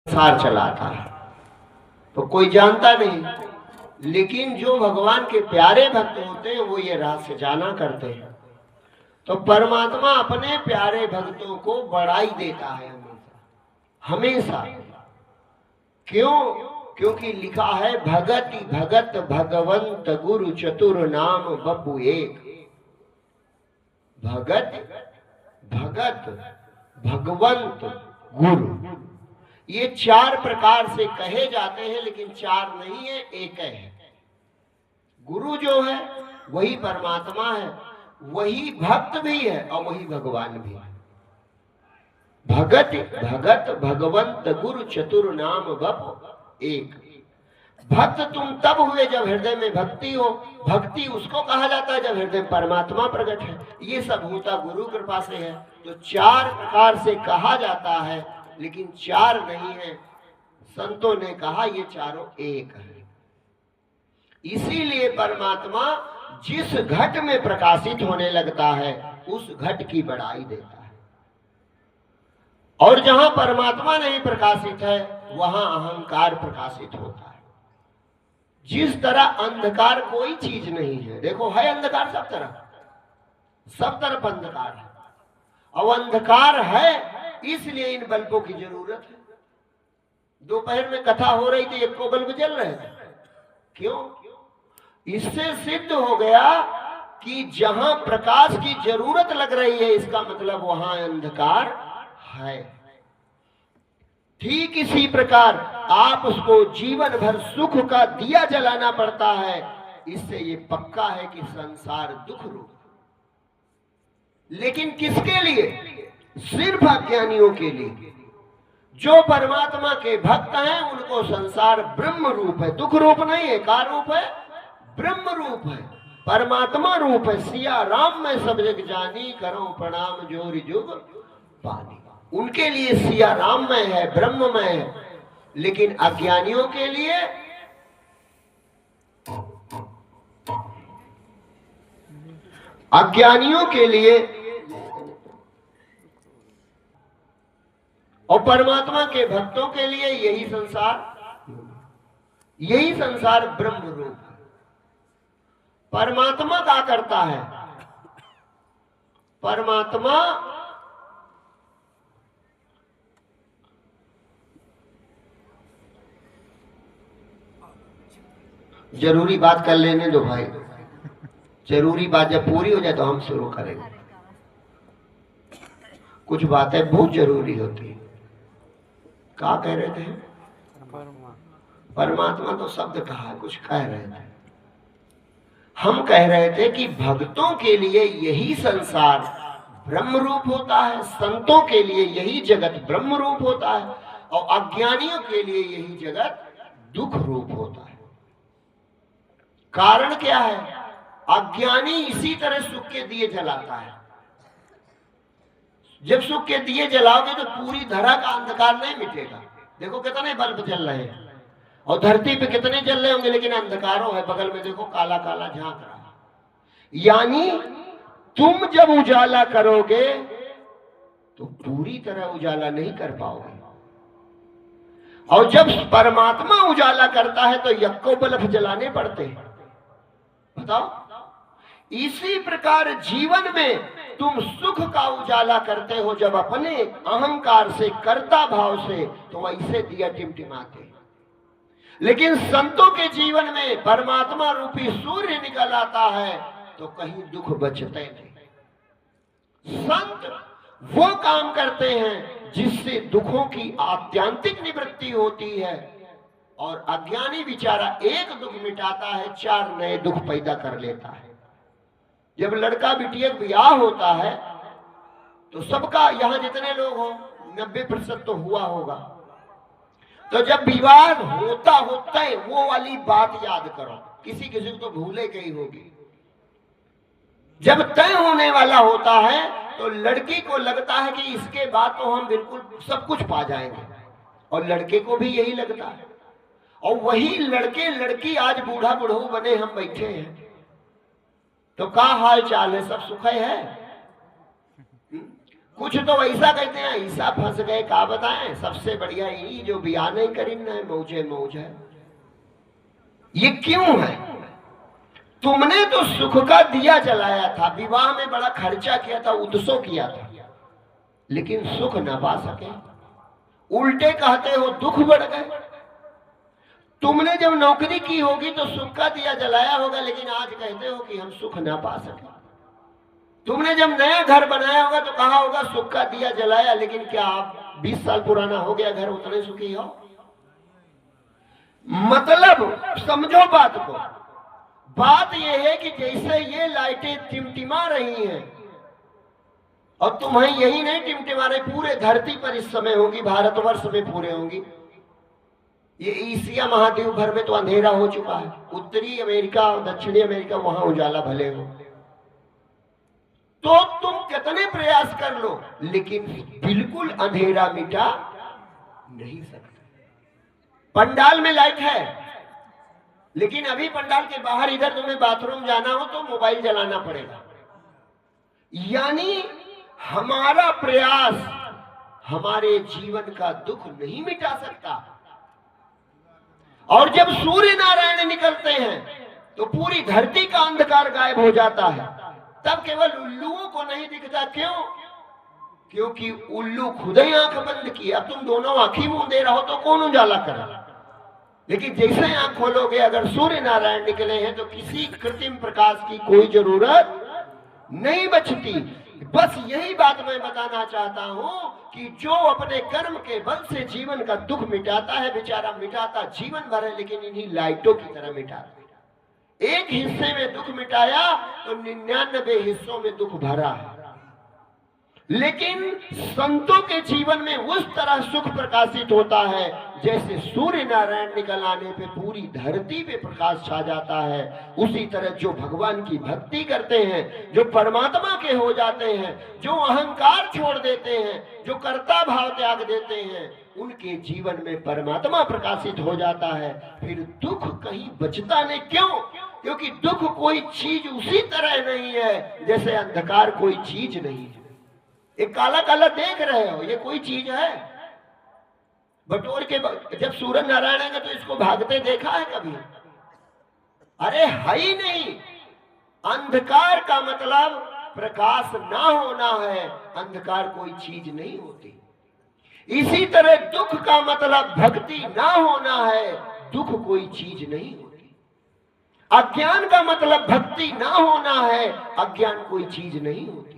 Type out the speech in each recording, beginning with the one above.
संसार चलाता है तो कोई जानता नहीं, लेकिन जो भगवान के प्यारे भक्त होते हैं वो ये रहस्य जाना करते हैं। तो परमात्मा अपने प्यारे भक्तों को बढ़ाई देता है हमेशा। क्यों? क्योंकि लिखा है भगति भगत भगवंत गुरु चतुर नाम बपु एक। भगत भगत भगवंत गुरु, ये चार प्रकार से कहे जाते हैं, लेकिन चार नहीं है, एक है। गुरु जो है वही परमात्मा है, वही भक्त भी है और वही भगवान भी है। भगत भगत भगवंत गुरु चतुर नाम बप एक। भक्त तुम तब हुए जब हृदय में भक्ति हो। भक्ति उसको कहा जाता है जब हृदय में परमात्मा प्रकट है। ये सब होता गुरु कृपा से है। तो चार प्रकार से कहा जाता है, लेकिन चार नहीं है। संतों ने कहा ये चारों एक है। इसीलिए परमात्मा जिस घट में प्रकाशित होने लगता है उस घट की बढ़ाई देता है, और जहां परमात्मा नहीं प्रकाशित है वहां अहंकार प्रकाशित होता है। जिस तरह अंधकार कोई चीज नहीं है, देखो है अंधकार सब तरफ अंधकार है, और अंधकार है इसलिए इन बल्बों की जरूरत है। दोपहर में कथा हो रही थी, एक को बल्ब जल रहे थे। क्यों? इससे सिद्ध हो गया कि जहां प्रकाश की जरूरत लग रही है इसका मतलब वहां अंधकार है। ठीक इसी प्रकार आप उसको जीवन भर सुख का दिया जलाना पड़ता है। इससे ये पक्का है कि संसार दुख रूप, लेकिन किसके लिए? सिर्फ अज्ञानियों के लिए। जो परमात्मा के भक्त हैं उनको संसार ब्रह्म रूप है, दुख रूप नहीं है। का रूप है? ब्रह्म रूप है, परमात्मा रूप है। सिया राम में सब जग जानी, करो प्रणाम जोर जुग पानी। उनके लिए सिया राम में है, ब्रह्म में है। लेकिन अज्ञानियों के लिए और परमात्मा के भक्तों के लिए यही संसार ब्रह्म रूप है। परमात्मा क्या करता है? परमात्मा जरूरी बात कर लेने दो भाई, जरूरी बात जब पूरी हो जाए तो हम शुरू करेंगे। कुछ बातें बहुत जरूरी होती है। क्या कह रहे थे? परमात्मा तो शब्द कहा, कुछ कह रहे थे। हम कह रहे थे कि भक्तों के लिए यही संसार ब्रह्म रूप होता है, संतों के लिए यही जगत ब्रह्म रूप होता है, और अज्ञानियों के लिए यही जगत दुख रूप होता है। कारण क्या है? अज्ञानी इसी तरह सुख के दिए जलाता है। जब सुख के दिए जलाओगे तो पूरी धरा का अंधकार नहीं मिटेगा। देखो कितने बल्ब जल रहे हैं और धरती पे कितने जल रहे होंगे, लेकिन अंधकारों है। बगल में देखो काला काला झांक रहा है। यानी तुम जब उजाला करोगे तो पूरी तरह उजाला नहीं कर पाओगे, और जब परमात्मा उजाला करता है तो यक्को बल्ब जलाने पड़ते हैं। बताओ, इसी प्रकार जीवन में तुम सुख का उजाला करते हो जब अपने अहंकार से, कर्ता भाव से, तो वैसे दिया टिमटिमाते। लेकिन संतों के जीवन में परमात्मा रूपी सूर्य निकल आता है तो कहीं दुख बचते नहीं। संत वो काम करते हैं जिससे दुखों की आत्यंतिक निवृत्ति होती है, और अज्ञानी बेचारा एक दुख मिटाता है, चार नए दुख पैदा कर लेता है। जब लड़का बिटिया ब्याह होता है तो सबका, यहां जितने लोग हो 90% तो हुआ होगा। तो जब विवाह होता है वो वाली बात याद करो। किसी किसी को तो भूले गई होगी। जब तय होने वाला होता है तो लड़की को लगता है कि इसके बाद तो हम बिल्कुल सब कुछ पा जाएंगे, और लड़के को भी यही लगता है। और वही लड़के लड़की आज बूढ़ा बुढ़ऊ बने हम बैठे हैं, तो क्या हाल चाल है? सब सुख है? कुछ तो ऐसा कहते हैं ऐसा फंस गए का बताएं, सबसे बढ़िया यही जो बिया नहीं करीन है मौजे मौज है। ये क्यों है? तुमने तो सुख का दिया जलाया था, विवाह में बड़ा खर्चा किया था, उत्सव किया था, लेकिन सुख ना पा सके। उल्टे कहते हो दुख बढ़ गए। तुमने जब नौकरी की होगी तो सुख का दिया जलाया होगा, लेकिन आज कहते हो कि हम सुख ना पा सके। तुमने जब नया घर बनाया होगा तो कहा होगा सुख का दिया जलाया, लेकिन क्या आप 20 साल पुराना हो गया घर उतने सुखी हो? मतलब समझो बात को। बात यह है कि जैसे ये लाइटें टिमटिमा रही हैं और तुम्हें यही नहीं टिमटिमा रही, पूरे धरती पर इस समय होंगी, भारतवर्ष में पूरे होंगी। ये एशिया महाद्वीप भर में तो अंधेरा हो चुका है। उत्तरी अमेरिका और दक्षिणी अमेरिका वहां उजाला भले हो, तो तुम कितने प्रयास कर लो लेकिन बिल्कुल अंधेरा मिटा नहीं सकते। पंडाल में लाइट है, लेकिन अभी पंडाल के बाहर इधर तुम्हें बाथरूम जाना हो तो मोबाइल जलाना पड़ेगा। यानी हमारा प्रयास हमारे जीवन का दुख नहीं मिटा सकता। और जब सूर्य नारायण निकलते हैं तो पूरी धरती का अंधकार गायब हो जाता है। तब केवल उल्लुओं को नहीं दिखता। क्यों? क्योंकि उल्लू खुद ही आंख बंद की। अब तुम दोनों आंखी मुंह दे रहा हो तो कौन उजाला करे? लेकिन जैसे आंख खोलोगे, अगर सूर्य नारायण निकले हैं तो किसी कृत्रिम प्रकाश की कोई जरूरत नहीं बचती। बस यही बात मैं बताना चाहता हूं कि जो अपने कर्म के बल से जीवन का दुख मिटाता है, बेचारा मिटाता जीवन भर है, लेकिन इन्हीं लाइटों की तरह मिटाता है। एक हिस्से में दुख मिटाया तो 99 हिस्सों में दुख भरा है। लेकिन संतों के जीवन में उस तरह सुख प्रकाशित होता है जैसे सूर्य नारायण निकल आने पे पूरी धरती पे प्रकाश छा जाता है। उसी तरह जो भगवान की भक्ति करते हैं, जो परमात्मा के हो जाते हैं, जो अहंकार छोड़ देते हैं, जो कर्ता भाव त्याग देते हैं, उनके जीवन में परमात्मा प्रकाशित हो जाता है। फिर दुख कहीं बचता नहीं। क्यों? क्योंकि दुख कोई चीज उसी तरह नहीं है जैसे अंधकार कोई चीज नहीं है। एक काला काला देख रहे हो, ये कोई चीज है? बटोर के जब सूरज नारायण आएंगे तो इसको भागते देखा है कभी? अरे है ही नहीं। अंधकार का मतलब प्रकाश ना होना है, अंधकार कोई चीज नहीं होती। इसी तरह दुख का मतलब भक्ति ना होना है, दुख कोई चीज नहीं होती। अज्ञान का मतलब भक्ति ना होना है, अज्ञान कोई चीज नहीं होती।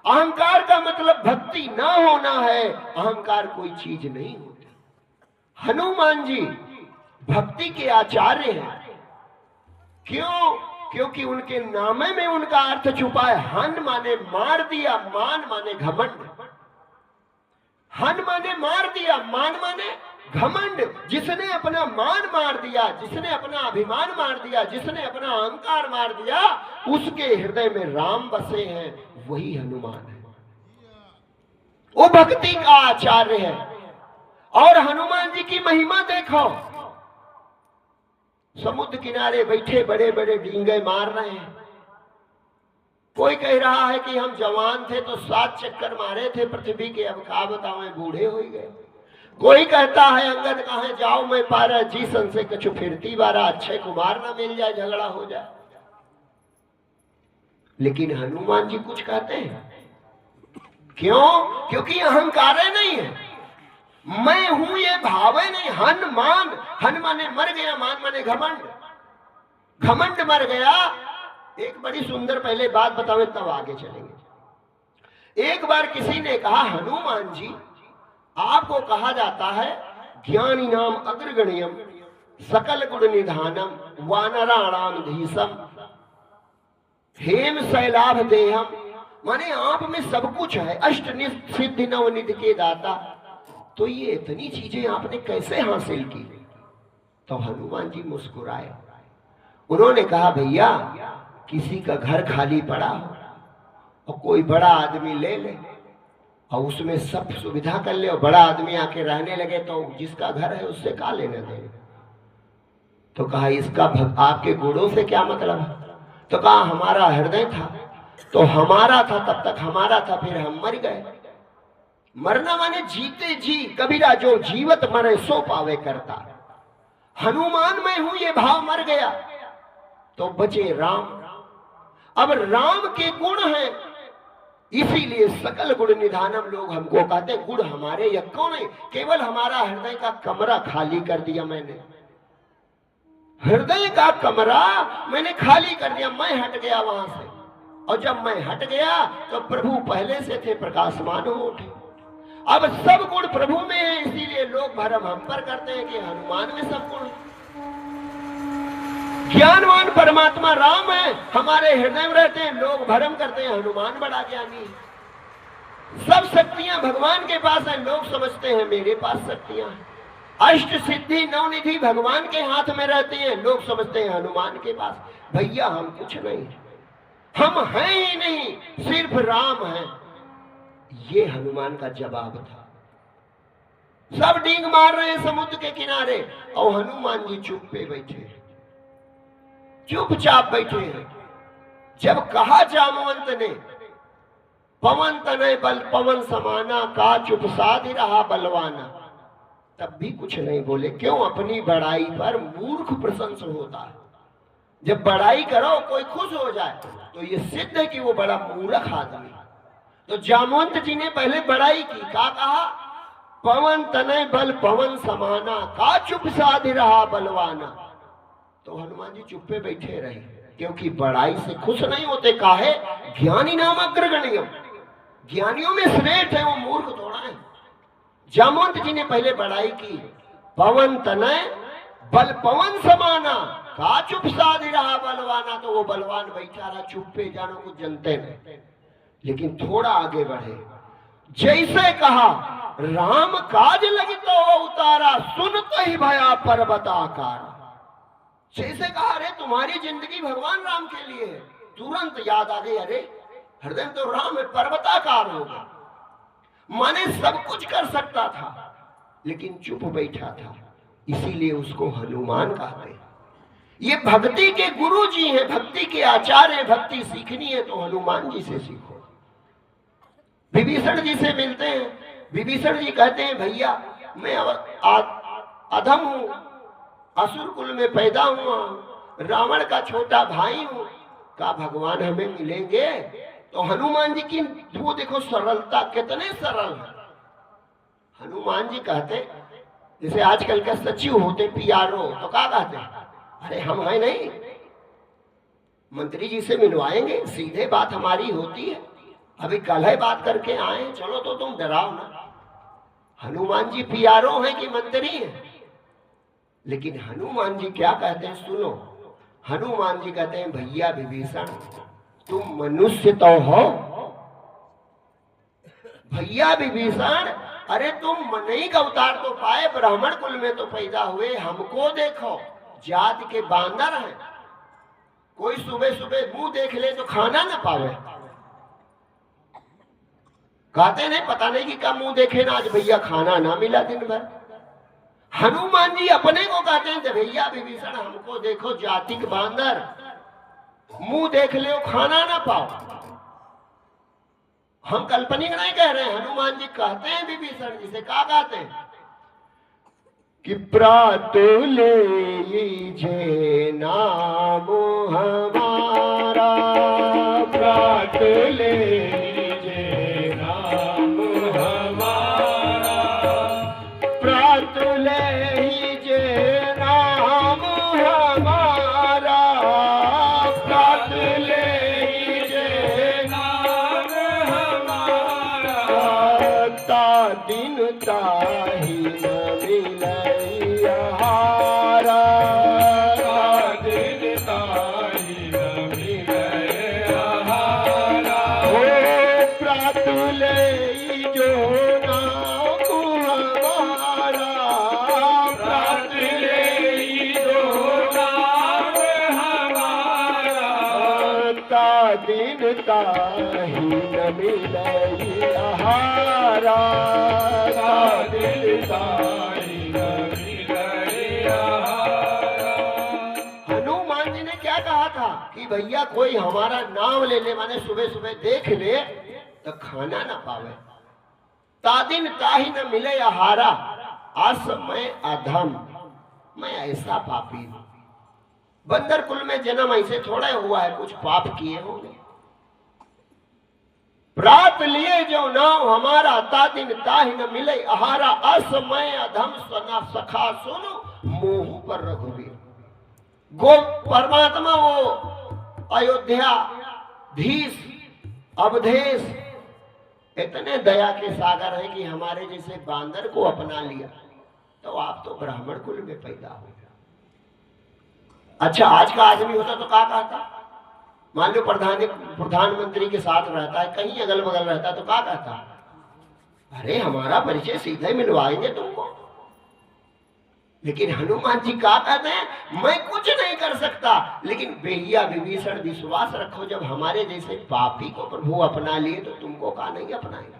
अहंकार का मतलब भक्ति ना होना है, अहंकार कोई चीज नहीं होती। हनुमान जी भक्ति के आचार्य हैं। क्यों? क्योंकि उनके नामे में उनका अर्थ छुपा है। हन माने मार दिया, मान माने घमंड। हन माने मार दिया, मान माने घमंड। जिसने अपना मान मार दिया, जिसने अपना अभिमान मार दिया, जिसने अपना अहंकार मार दिया, उसके हृदय में राम बसे हैं, वही हनुमान है। वो भक्ति का आचार्य है। और हनुमान जी की महिमा देखो, समुद्र किनारे बैठे बड़े बड़े डींगे मार रहे हैं। कोई कह रहा है कि हम जवान थे तो 7 चक्कर मारे थे पृथ्वी के, अब का बताओ बूढ़े हो गए। कोई कहता है अंगद कहे जाओ मैं पारा जी सन से कछु फिरती बारा, अक्षय कुमार ना मिल जाए झगड़ा हो जाए। लेकिन हनुमान जी कुछ कहते हैं। क्यों? क्योंकि अहंकार नहीं है, मैं हूं ये भावे नहीं। हन मान, हन माने मर गया, मान माने घमंड। घमंड मर गया। एक बड़ी सुंदर पहले बात बताओ तब आगे चलेंगे। एक बार किसी ने कहा हनुमान जी आपको कहा जाता है ज्ञानी नाम अग्रगण्यम सकल गुण निधानम वानराणाम धीसम हेम शैलाभ देहम। माने आप में सब कुछ है, अष्ट सिद्धि नवनिधि के दाता। तो ये इतनी चीजें आपने कैसे हासिल की? तो हनुमान जी मुस्कुराए। उन्होंने कहा भैया किसी का घर खाली पड़ा हो और कोई बड़ा आदमी ले ले और उसमें सब सुविधा कर ले और बड़ा आदमी आके रहने लगे तो जिसका घर है उससे क्या लेने देने? तो कहा इसका आपके गुणों से क्या मतलब है? तो कहा हमारा हृदय था तो हमारा था, तब तक हमारा था, फिर हम मर गए। मरना माने जीते जी, कबीरा जो जीवत मरे सो पावे करता। हनुमान में हूं ये भाव मर गया तो बचे राम। अब राम के गुण हैं, इसीलिए सकल गुण निधानम लोग हमको कहते हैं। गुण हमारे यक्कों नहीं, केवल हमारा हृदय का कमरा खाली कर दिया मैंने। हृदय का कमरा मैंने खाली कर दिया, मैं हट गया वहां से। और जब मैं हट गया तो प्रभु पहले से थे, प्रकाशमान हो उठे। अब सब गुण प्रभु में है, इसीलिए लोग भरम हम पर करते हैं कि हनुमान में सब गुण। ज्ञानवान परमात्मा राम है, हमारे हृदय में रहते हैं, लोग भरम करते हैं हनुमान बड़ा ज्ञानी। सब शक्तियां भगवान के पास है, लोग समझते हैं मेरे पास शक्तियां हैं। अष्ट सिद्धि नवनिधि भगवान के हाथ में रहती हैं, लोग समझते हैं हनुमान के पास। भैया हम कुछ नहीं, हम हैं ही नहीं, सिर्फ राम है। ये हनुमान का जवाब था। सब डींग मार रहे हैं समुद्र के किनारे और हनुमान जी चुप पे बैठे, चुपचाप बैठे हैं। जब कहा जामवंत ने पवन तनय बल पवन समाना, का चुप साधि रहा बलवाना, तब भी कुछ नहीं बोले। क्यों? अपनी बड़ाई पर मूर्ख प्रशंस होता है। जब बड़ाई करो कोई खुश हो जाए तो ये सिद्ध है कि वो बड़ा मूर्ख आदमी। तो जामवंत जी ने पहले बड़ाई की, क्या कहा? पवन तनय बल पवन समाना, का चुप साधि रहा बलवाना। तो हनुमान जी चुप पे बैठे रहे, क्योंकि बड़ाई से खुश नहीं होते। काहे? ज्ञानी नाम अग्रगण्यम, ज्ञानियों में श्रेष्ठ है, वो मूर्ख थोड़ा है। जामवंत जी ने पहले बड़ाई की, पवन तनय बल पवन समाना, का चुप साधि रहा बलवाना। तो वो बलवान बैठा रहा चुप पे, जानो कुछ जनते नहीं। लेकिन थोड़ा आगे बढ़े, जैसे कहा राम काज लगी तो उतारा, सुनते ही भया पर्वत आकार। जैसे कहा अरे तुम्हारी जिंदगी भगवान राम के लिए है, तुरंत याद आ गई, अरे हृदय तो राम है, पर्वताकार होगा। माने सब कुछ कर सकता था लेकिन चुप बैठा था, इसीलिए उसको हनुमान कहते हैं। ये भक्ति के गुरु जी हैं, भक्ति के आचार्य हैं। भक्ति सीखनी है तो हनुमान जी से सीखो। विभीषण जी से मिलते हैं, विभीषण जी कहते हैं भैया मैं अधम हूं, असुर कुल में पैदा हुआ, रावण का छोटा भाई हूं, का भगवान हमें मिलेंगे? तो हनुमान जी की वो देखो सरलता, कितने सरल है। हनुमान जी कहते, जैसे आजकल के सचिव होते पीआरओ, तो क्या कहते हैं? अरे हम हैं नहीं, मंत्री जी से मिलवाएंगे, सीधे बात हमारी होती है, अभी कल है बात करके आए, चलो तो तुम डराओ ना। हनुमान जी पीआरओ हैं कि मंत्री हैं? लेकिन हनुमान जी क्या कहते हैं सुनो। हनुमान जी कहते हैं भैया विभीषण तुम मनुष्य तो हो। भैया विभीषण अरे तुम मनई का अवतार तो पाए, ब्राह्मण कुल में तो पैदा हुए, हमको देखो जात के बांदर हैं। कोई सुबह सुबह मुंह देख ले तो खाना ना पावे, कहते नहीं पता नहीं कि कब मुंह देखे ना, आज भैया खाना ना मिला दिन भर। हनुमान जी अपने को कहते हैं भैया विभीषण हमको देखो जातिक बांदर, मुंह देख ले खाना ना पाओ। हम काल्पनिक नहीं कह रहे हैं, हनुमान जी कहते हैं विभीषण जी से, क्या कहते हैं कि प्रातुले लीजे नाम हमारा, प्रातुले लीजे नाम हमारा, प्रातुले लीजे नाम हमारा, प्रातुले लीजे नाम हमारा, ता दिन ताही न मिले हारा, दिन ताही न मिले हारा, हो प्रातुले जो नाम हमारा, प्रातुले जो नाम हमारा, ता दिन ताही न मिले हारा, ता दिन ताही न मिले हारा। हनुमान जी ने क्या कहा था कि भैया कोई हमारा नाम ले ले, माने सुबह सुबह देख ले तो खाना ना पावे। तादिन ताहि न मिले आहारा, आस मैं अधम, मैं ऐसा पापी हूं। बंदर कुल में जन्म ऐसे थोड़ा हुआ है, कुछ पाप किए होंगे। प्रात लिए जो नाव हमारा, तादिन ताहि न मिले आहारा, अस मैं अधम सना सखा सुनो मोह पर रघुवीर। गो परमात्मा वो अयोध्या धीश अवधेश इतने दया के सागर हैं कि हमारे जैसे बांदर को अपना लिया, तो आप तो ब्राह्मण कुल में पैदा हो गया। अच्छा, आज का आदमी होता तो क्या कहता? मान लो प्रधानमंत्री के साथ रहता है, कहीं अगल बगल रहता तो क्या कहता? अरे हमारा परिचय सीधे मिलवाएंगे तुमको। लेकिन हनुमान जी क्या कहते हैं? मैं कुछ नहीं कर सकता, लेकिन बेहिया विभीषण विश्वास रखो, जब हमारे जैसे पापी को प्रभु अपना लिए तो तुमको क्या नहीं अपनाएगा।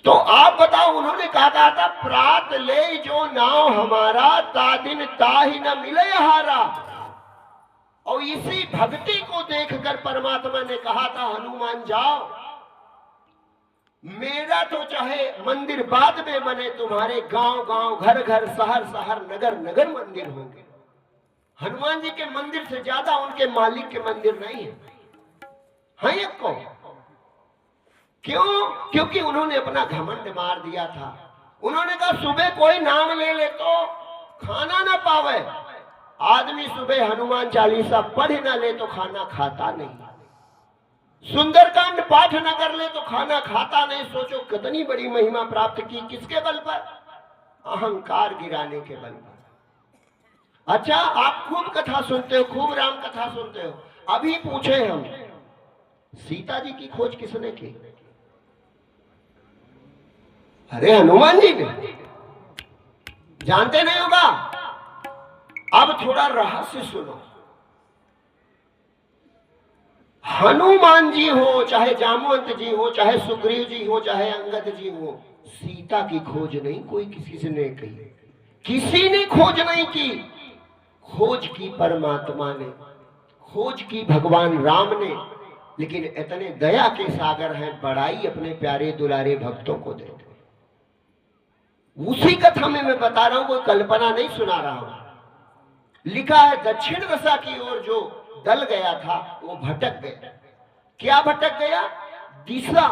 तो आप बताओ, उन्होंने कहा था प्रात ले जो नाव हमारा, तादिन ताहि न मिले हारा। और इसी भक्ति को देखकर परमात्मा ने कहा था, हनुमान जाओ, मेरा तो चाहे मंदिर बाद में बने, तुम्हारे गांव गांव घर घर शहर शहर नगर नगर मंदिर होंगे। हनुमान जी के मंदिर से ज्यादा उनके मालिक के मंदिर नहीं है एक को। क्यों? क्योंकि उन्होंने अपना घमंड मार दिया था। उन्होंने कहा सुबह कोई नाम ले ले तो खाना ना पावे। आदमी सुबह हनुमान चालीसा पढ़ ना ले तो खाना खाता नहीं, सुंदरकांड पाठ न कर ले तो खाना खाता नहीं। सोचो कितनी बड़ी महिमा प्राप्त की, किसके बल पर? अहंकार गिराने के बल पर। अच्छा, आप खूब कथा सुनते हो, खूब राम कथा सुनते हो। अभी पूछे हम, सीता जी की खोज किसने की? अरे हनुमान जी ने। जानते नहीं होगा? अब थोड़ा रहस्य सुनो। हनुमान जी हो, चाहे जामवंत जी हो, चाहे सुग्रीव जी हो, चाहे अंगद जी हो, सीता की खोज नहीं कोई किसी ने कही, किसी ने खोज नहीं की। खोज की परमात्मा ने, खोज की भगवान राम ने। लेकिन इतने दया के सागर हैं, बड़ाई अपने प्यारे दुलारे भक्तों को देते। उसी कथा में मैं बता रहा हूं, कोई कल्पना नहीं सुना रहा हूं। लिखा है दक्षिण दिशा की ओर जो दल गया था वो भटक गया। क्या भटक गया? दिशा।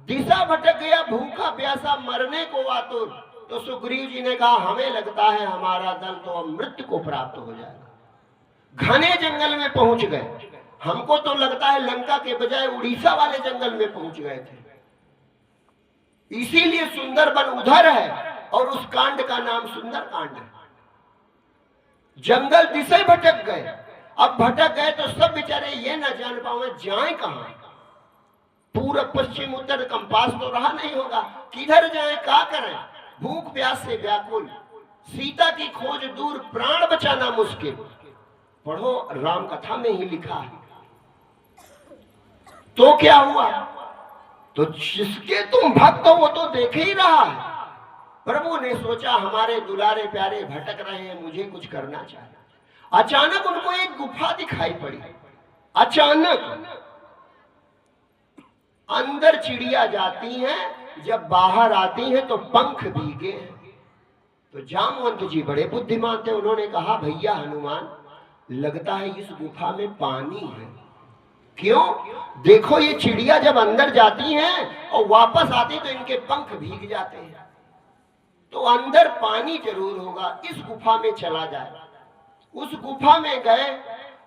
दिशा भटक गया, भूखा प्यासा मरने को आतुर। तो सुग्रीव जी ने कहा हमें लगता है हमारा दल तो अब मृत्यु को प्राप्त हो जाएगा। घने जंगल में पहुंच गए। हमको तो लगता है लंका के बजाय उड़ीसा वाले जंगल में पहुंच गए थे। इसीलिए सुंदरबन उधर है और उस कांड का नाम सुंदर कांड है। जंगल दिशा भटक गए। अब भटक गए तो सब बेचारे ये ना जान पाए जाए कहां। पूरब पश्चिम उत्तर कंपास तो रहा नहीं होगा, किधर जाए, क्या करें। भूख प्यास से व्याकुल, सीता की खोज दूर, प्राण बचाना मुश्किल। पढ़ो, राम कथा में ही लिखा है। तो क्या हुआ? तो जिसके तुम भक्त हो वो तो देख ही रहा है। प्रभु ने सोचा हमारे दुलारे प्यारे भटक रहे हैं, मुझे कुछ करना चाहिए। अचानक उनको एक गुफा दिखाई पड़ी। अचानक अंदर चिड़िया जाती हैं, जब बाहर आती हैं तो पंख भीगे हैं। तो जामवंत जी बड़े बुद्धिमान थे, उन्होंने कहा भैया हनुमान, लगता है इस गुफा में पानी है। क्यों? देखो ये चिड़िया जब अंदर जाती हैं और वापस आती तो इनके पंख भीग जाते हैं, तो अंदर पानी जरूर होगा। इस गुफा में चला जाए। उस गुफा में गए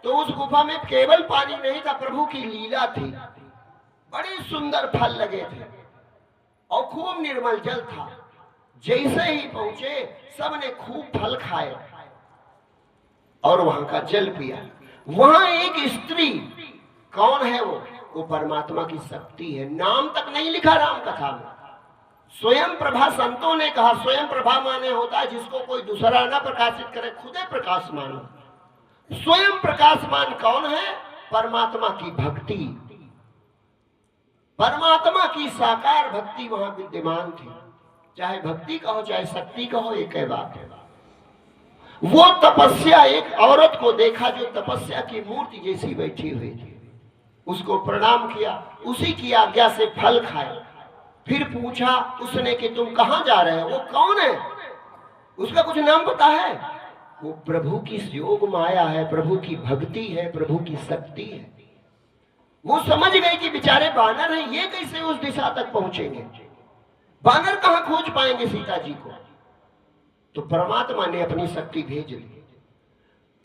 तो उस गुफा में केवल पानी नहीं था, प्रभु की लीला थी। बड़े सुंदर फल लगे थे और खूब निर्मल जल था। जैसे ही पहुंचे सबने खूब फल खाए और वहां का जल पिया। वहां एक स्त्री, कौन है वो परमात्मा की शक्ति है। नाम तक नहीं लिखा राम कथा में। स्वयं प्रभा संतों ने कहा, स्वयं प्रभा माने होता है जिसको कोई दूसरा ना प्रकाशित करे, खुदे प्रकाशमान हो। स्वयं प्रकाशमान कौन है? परमात्मा की भक्ति, परमात्मा की साकार भक्ति वहां विद्यमान थी। चाहे भक्ति कहो चाहे शक्ति कहो, एक ही बात है। वो तपस्या, एक औरत को देखा जो तपस्या की मूर्ति जैसी बैठी हुई थी, उसको प्रणाम किया, उसी की आज्ञा से फल खाए। फिर पूछा उसने कि तुम कहां जा रहे हो? वो कौन है? उसका कुछ नाम पता है? वो प्रभु की योग माया है, प्रभु की भक्ति है, प्रभु की शक्ति है। वो समझ गए कि बेचारे बानर हैं, ये कैसे उस दिशा तक पहुंचेंगे? बानर कहां खोज पाएंगे सीता जी को? तो परमात्मा ने अपनी शक्ति भेज दी।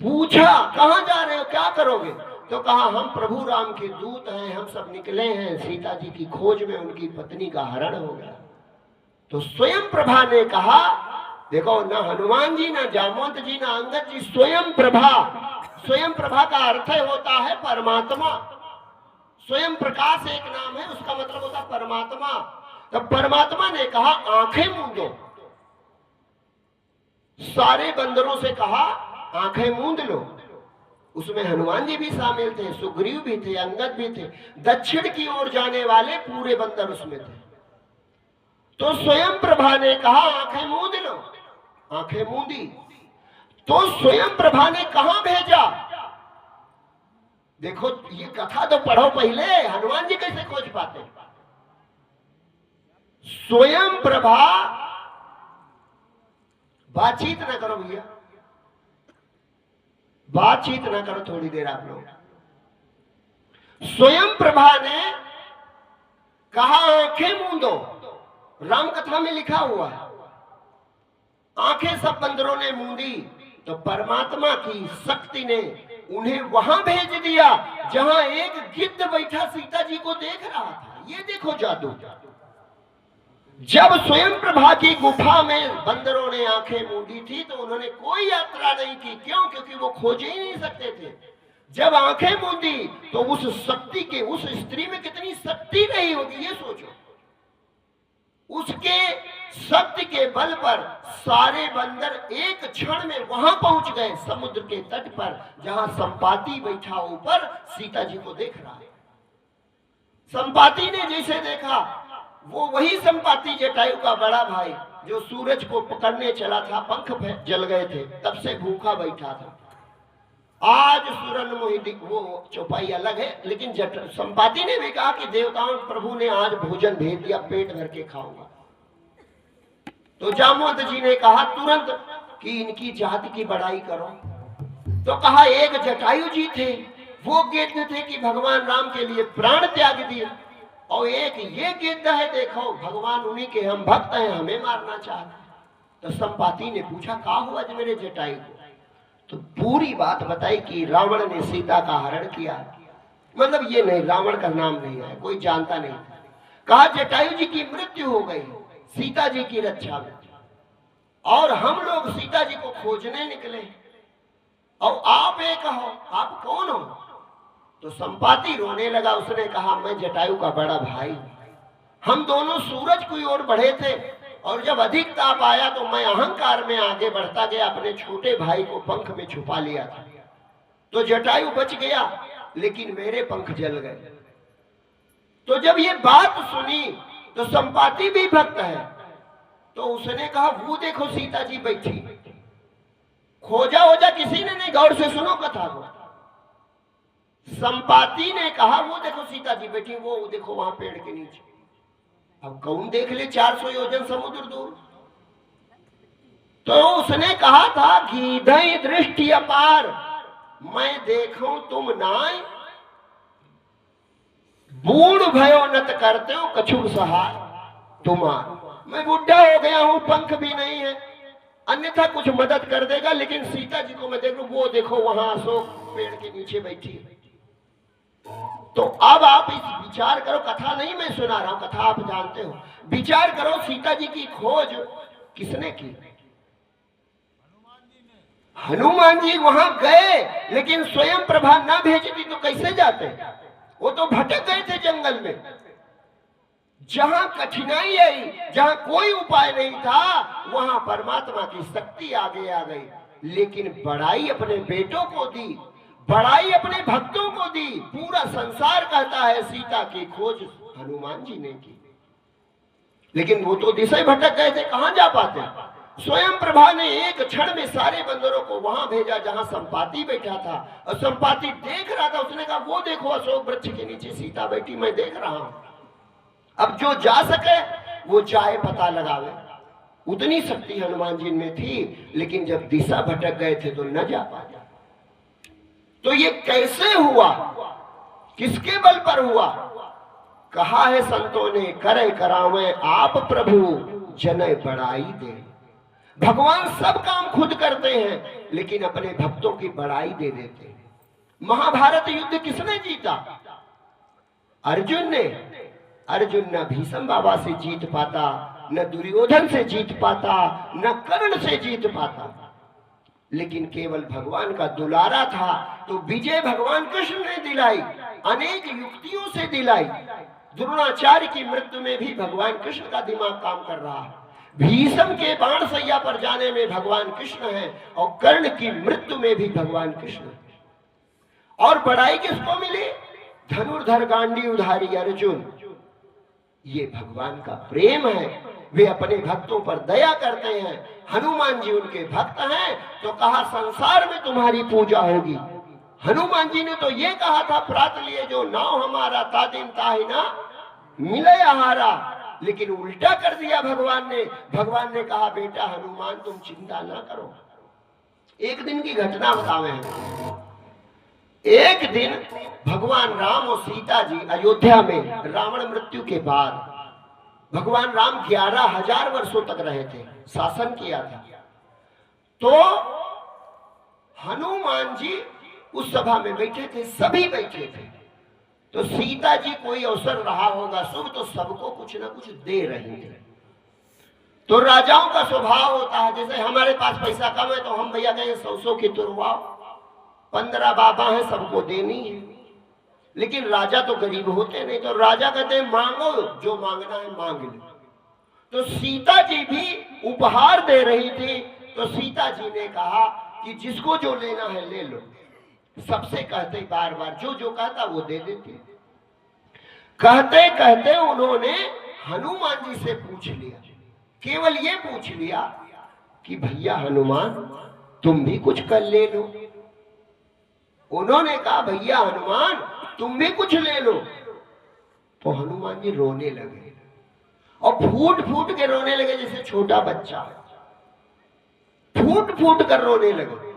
पूछा कहां जा रहे हो, क्या करोगे? तो कहा हम प्रभु राम के दूत हैं, हम सब निकले हैं सीता जी की खोज में, उनकी पत्नी का हरण हो गया। तो स्वयं प्रभा ने कहा, देखो ना हनुमान जी, ना जामवंत जी, ना अंगद जी, स्वयं प्रभा। स्वयं प्रभा का अर्थ होता है परमात्मा। स्वयं प्रकाश एक नाम है, उसका मतलब होता है परमात्मा। तब परमात्मा ने कहा आंखें मूंदो। सारे बंदरों से कहा आंखें मूंद लो। उसमें हनुमान जी भी शामिल थे, सुग्रीव भी थे, अंगद भी थे। दक्षिण की ओर जाने वाले पूरे बंदर उसमें थे। तो स्वयं प्रभा ने कहा आंखें मूंद लो। आंखें मूंदी तो स्वयं प्रभा ने कहां भेजा? देखो ये कथा तो पढ़ो पहले, हनुमान जी कैसे खोज पाते? स्वयं प्रभा, बातचीत ना करो भैया, बातचीत ना करो थोड़ी देर आप लोग। स्वयं प्रभा ने कहा आंखें मूंदो। राम कथा में लिखा हुआ है, आंखें सब बंदरों ने मूंदी तो परमात्मा की शक्ति ने उन्हें वहां भेज दिया जहां एक गिद्ध बैठा सीता जी को देख रहा था। ये देखो जादू। जब स्वयं प्रभा की गुफा में बंदरों ने आंखें मूंदी थी तो उन्होंने कोई यात्रा नहीं की। क्यों? क्योंकि वो खोज ही नहीं सकते थे। जब आंखें मूंदी तो उस शक्ति के, उस स्त्री में कितनी शक्ति रही होगी ये सोचो। उसके शक्ति के बल पर सारे बंदर एक क्षण में वहां पहुंच गए, समुद्र के तट पर जहां संपाति बैठा ऊपर सीता जी को देख रहा है। संपाति ने जैसे देखा, वो वही संपाति जटायु का बड़ा भाई जो सूरज को पकड़ने चला था, पंख जल गए थे, तब से भूखा बैठा था। आज सुरन मोहिनी वो चौपाई अलग है, लेकिन संपाति ने भी कहा कि देवताओं प्रभु ने आज भोजन भेज दिया, पेट भर के खाऊंगा। तो जामवंत जी ने कहा तुरंत कि इनकी जाति की बड़ाई करो। तो कहा एक जटायु जी थे, वो गिद्ध थे कि भगवान राम के लिए प्राण त्याग दिए, और एक ये गिद्ध है, देखो भगवान उन्हीं के हम भक्त हैं, हमें मारना चाहते हैं। तो संपाति ने पूछा क्या हुआ जी मेरे जटायु को? तो पूरी बात बताई कि रावण ने सीता का हरण किया। मतलब ये नहीं, रावण का नाम नहीं है, कोई जानता नहीं था। कहा जटायु जी की मृत्यु हो गई सीता जी की रक्षा में, और हम लोग सीता जी को खोजने निकले, और आप एक हो, आप कौन हो? तो संपाति रोने लगा। उसने कहा मैं जटायु का बड़ा भाई, हम दोनों सूरज की ओर बढ़े थे, और जब अधिक ताप आया तो मैं अहंकार में आगे बढ़ता गया, अपने छोटे भाई को पंख में छुपा लिया था। तो जटायु बच गया, लेकिन मेरे पंख जल गए। तो जब ये बात सुनी तो संपाति भी भक्त है, तो उसने कहा वो देखो सीता जी बैठी। खोजा ओजा किसी ने नहीं, गौर से सुनो कथा को। संपाति ने कहा वो देखो सीता जी बैठी, वो देखो वहां पेड़ के नीचे। अब कौन देख ले 400 योजन समुद्र दूर। तो उसने कहा था गीधई दृष्टि अपार, मैं देखूं तुम नाय, बूढ़ भयो नत करते हो कछुर सहाय तुम्हार। मैं बुढ़ा हो गया हूं, पंख भी नहीं है, अन्यथा कुछ मदद कर देगा, लेकिन सीता जी को मैं देख लूं, वो देखो वहां अशोक पेड़ के नीचे बैठी है। तो अब आप इस विचार करो, कथा नहीं मैं सुना रहा हूं, कथा आप जानते हो। विचार करो सीता जी की खोज किसने की? हनुमान जी वहां गए, लेकिन स्वयं प्रभा ना भेजती तो कैसे जाते? वो तो भटक गए थे जंगल में। जहां कठिनाई आई, जहां कोई उपाय नहीं था, वहां परमात्मा की शक्ति आगे आ गई। लेकिन बड़ाई अपने बेटों को दी, बड़ाई अपने भक्तों को दी। पूरा संसार कहता है सीता की खोज हनुमान जी ने की, लेकिन वो तो दिशा भटक गए थे, कहां जा पाते? स्वयं प्रभा ने एक क्षण में सारे बंदरों को वहां भेजा जहां संपाति बैठा था, और संपाति देख रहा था। उसने कहा वो देखो अशोक वृक्ष के नीचे सीता बैठी, मैं देख रहा हूं। अब जो जा सके वो जाए, पता लगावे। उतनी शक्ति हनुमान जी में थी, लेकिन जब दिशा भटक गए थे तो न जा पाए। तो ये कैसे हुआ, किसके बल पर हुआ? कहा है संतों ने, करे करावे आप प्रभु जनय बड़ाई दे। भगवान सब काम खुद करते हैं, लेकिन अपने भक्तों की बड़ाई दे देते हैं। महाभारत युद्ध किसने जीता? अर्जुन ने। अर्जुन न भीष्म बाबा से जीत पाता, न दुर्योधन से जीत पाता, न कर्ण से जीत पाता, लेकिन केवल भगवान का दुलारा था तो विजय भगवान कृष्ण ने दिलाई, अनेक युक्तियों से दिलाई। द्रोणाचार्य की मृत्यु में भी भगवान कृष्ण का दिमाग काम कर रहा है। भीष्म के बाण सैया पर जाने में भगवान कृष्ण है, और कर्ण की मृत्यु में भी भगवान कृष्ण है। और बड़ाई किसको मिली? धनुर्धर गांडी उधारी अर्जुन। ये भगवान का प्रेम है, वे अपने भक्तों पर दया करते हैं। हनुमान जी उनके भक्त हैं, तो कहा संसार में तुम्हारी पूजा होगी। हनुमान जी ने तो ये कहा था, प्रात लिए जो नाव हमारा तादिन ताहिना मिले आहारा, लेकिन उल्टा कर दिया भगवान ने। भगवान ने कहा बेटा हनुमान तुम चिंता ना करो। एक दिन की घटना बतावे हैं। एक दिन भगवान राम और सीता जी अयोध्या में रावण मृत्यु के बाद, भगवान राम 11,000 वर्षों तक रहे थे, शासन किया था। तो हनुमान जी उस सभा में बैठे थे, सभी बैठे थे। तो सीता जी कोई अवसर रहा होगा शुभ, तो सबको कुछ ना कुछ दे रही थे। तो राजाओं का स्वभाव होता है, जैसे हमारे पास पैसा कम है तो हम भैया कहें 100 की तुरवाओ, 15 बाबा है सबको देनी है। लेकिन राजा तो गरीब होते नहीं, तो राजा कहते हैं मांगो, जो मांगना है मांग लो। तो सीता जी भी उपहार दे रही थी, तो सीता जी ने कहा कि जिसको जो लेना है ले लो। सबसे कहते बार बार जो जो कहता वो दे देते। कहते कहते उन्होंने हनुमान जी से पूछ लिया, केवल ये पूछ लिया कि भैया हनुमान तुम भी कुछ कर ले लो। उन्होंने कहा भैया हनुमान तुम भी कुछ ले लो। तो हनुमान जी रोने लगे, और फूट फूट के रोने लगे, जैसे छोटा बच्चा फूट फूट कर रोने लगे।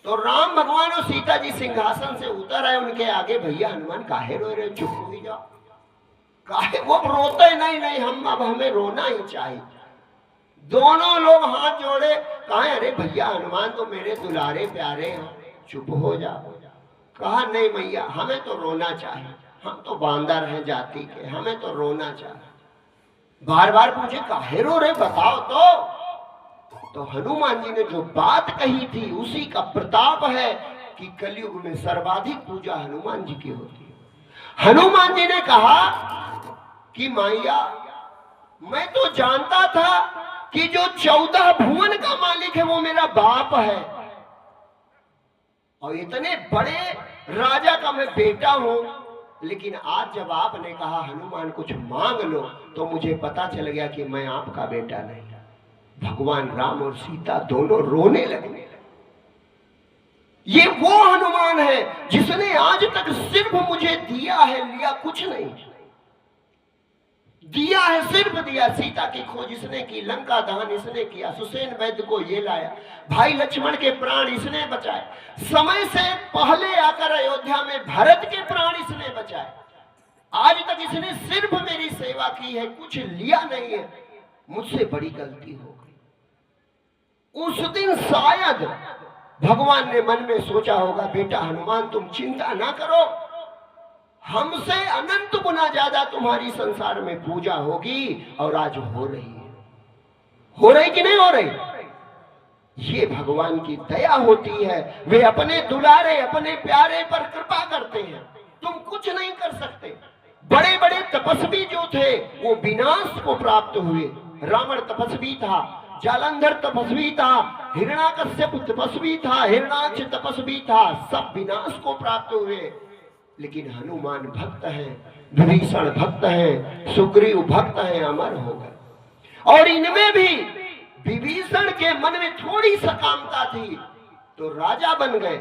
तो राम भगवान और सीता जी सिंहासन से उतर आए उनके आगे, भैया हनुमान काहे रो रहे, चुप हो जाओ। काहे? वो रोते नहीं, नहीं हम अब हमें रोना ही चाहिए। दोनों लोग हाथ जोड़े, कहा अरे भैया हनुमान तो मेरे दुलारे प्यारे हैं, चुप हो जाओ। कहा नहीं भैया हमें तो रोना चाहिए, हम तो बांदर हैं जाति के, हमें तो रोना चाहिए। बार बार पूछे काहे रो रहे बताओ तो हनुमान जी ने जो बात कही थी उसी का प्रताप है कि कलयुग में सर्वाधिक पूजा हनुमान जी की होती है। हनुमान जी ने कहा कि मैया मैं तो जानता था कि जो 14 भुवन का मालिक है वो मेरा बाप है, और इतने बड़े राजा का मैं बेटा हूं, लेकिन आज जब आपने कहा हनुमान कुछ मांग लो, तो मुझे पता चल गया कि मैं आपका बेटा नहीं। भगवान राम और सीता दोनों रोने लगे। ये वो हनुमान है जिसने आज तक सिर्फ मुझे दिया है, लिया कुछ नहीं। दिया है सिर्फ दिया। सीता की खोज इसने की, लंका दहन इसने किया, सुसेन वैद्य को ये लाया, भाई लक्ष्मण के प्राण इसने बचाए, समय से पहले आकर अयोध्या में भरत के प्राण इसने बचाए। आज तक इसने सिर्फ मेरी सेवा की है, कुछ लिया नहीं है। मुझसे बड़ी गलती हो गई। उस दिन शायद भगवान ने मन में सोचा होगा बेटा हनुमान तुम चिंता ना करो, हमसे अनंत गुना ज्यादा तुम्हारी संसार में पूजा होगी, और आज हो रही है। हो रही कि नहीं हो रही? ये भगवान की दया होती है। वे अपने दुलारे अपने प्यारे पर कृपा करते हैं, तुम कुछ नहीं कर सकते। बड़े बड़े तपस्वी जो थे वो विनाश को प्राप्त हुए। रावण तपस्वी था, जालंधर तपस्वी था, हिरण्याकश्यप तपस्वी था, हिरण्याक्ष तपस्वी था, सब विनाश को प्राप्त हुए। लेकिन हनुमान भक्त है, विभीषण भक्त है, सुग्रीव भक्त है, अमर हो गए। और इनमें भी विभीषण के मन में थोड़ी सकामता थी तो राजा बन गए,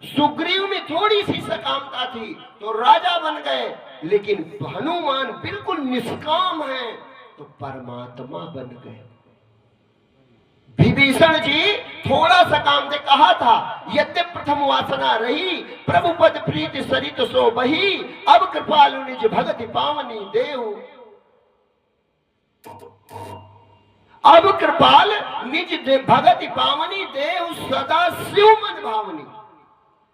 सुग्रीव में थोड़ी सी सकामता थी तो राजा बन गए, लेकिन हनुमान बिल्कुल निष्काम हैं तो परमात्मा बन गए। विभीषण जी थोड़ा सा काम से कहा था, यद्य प्रथम वासना रही प्रभु पद प्रीति सरित सो बही, अब कृपालु निज भगति पावनी देव। अब कृपाल निज भगति पावनी देव सदा शिव मन भावनी।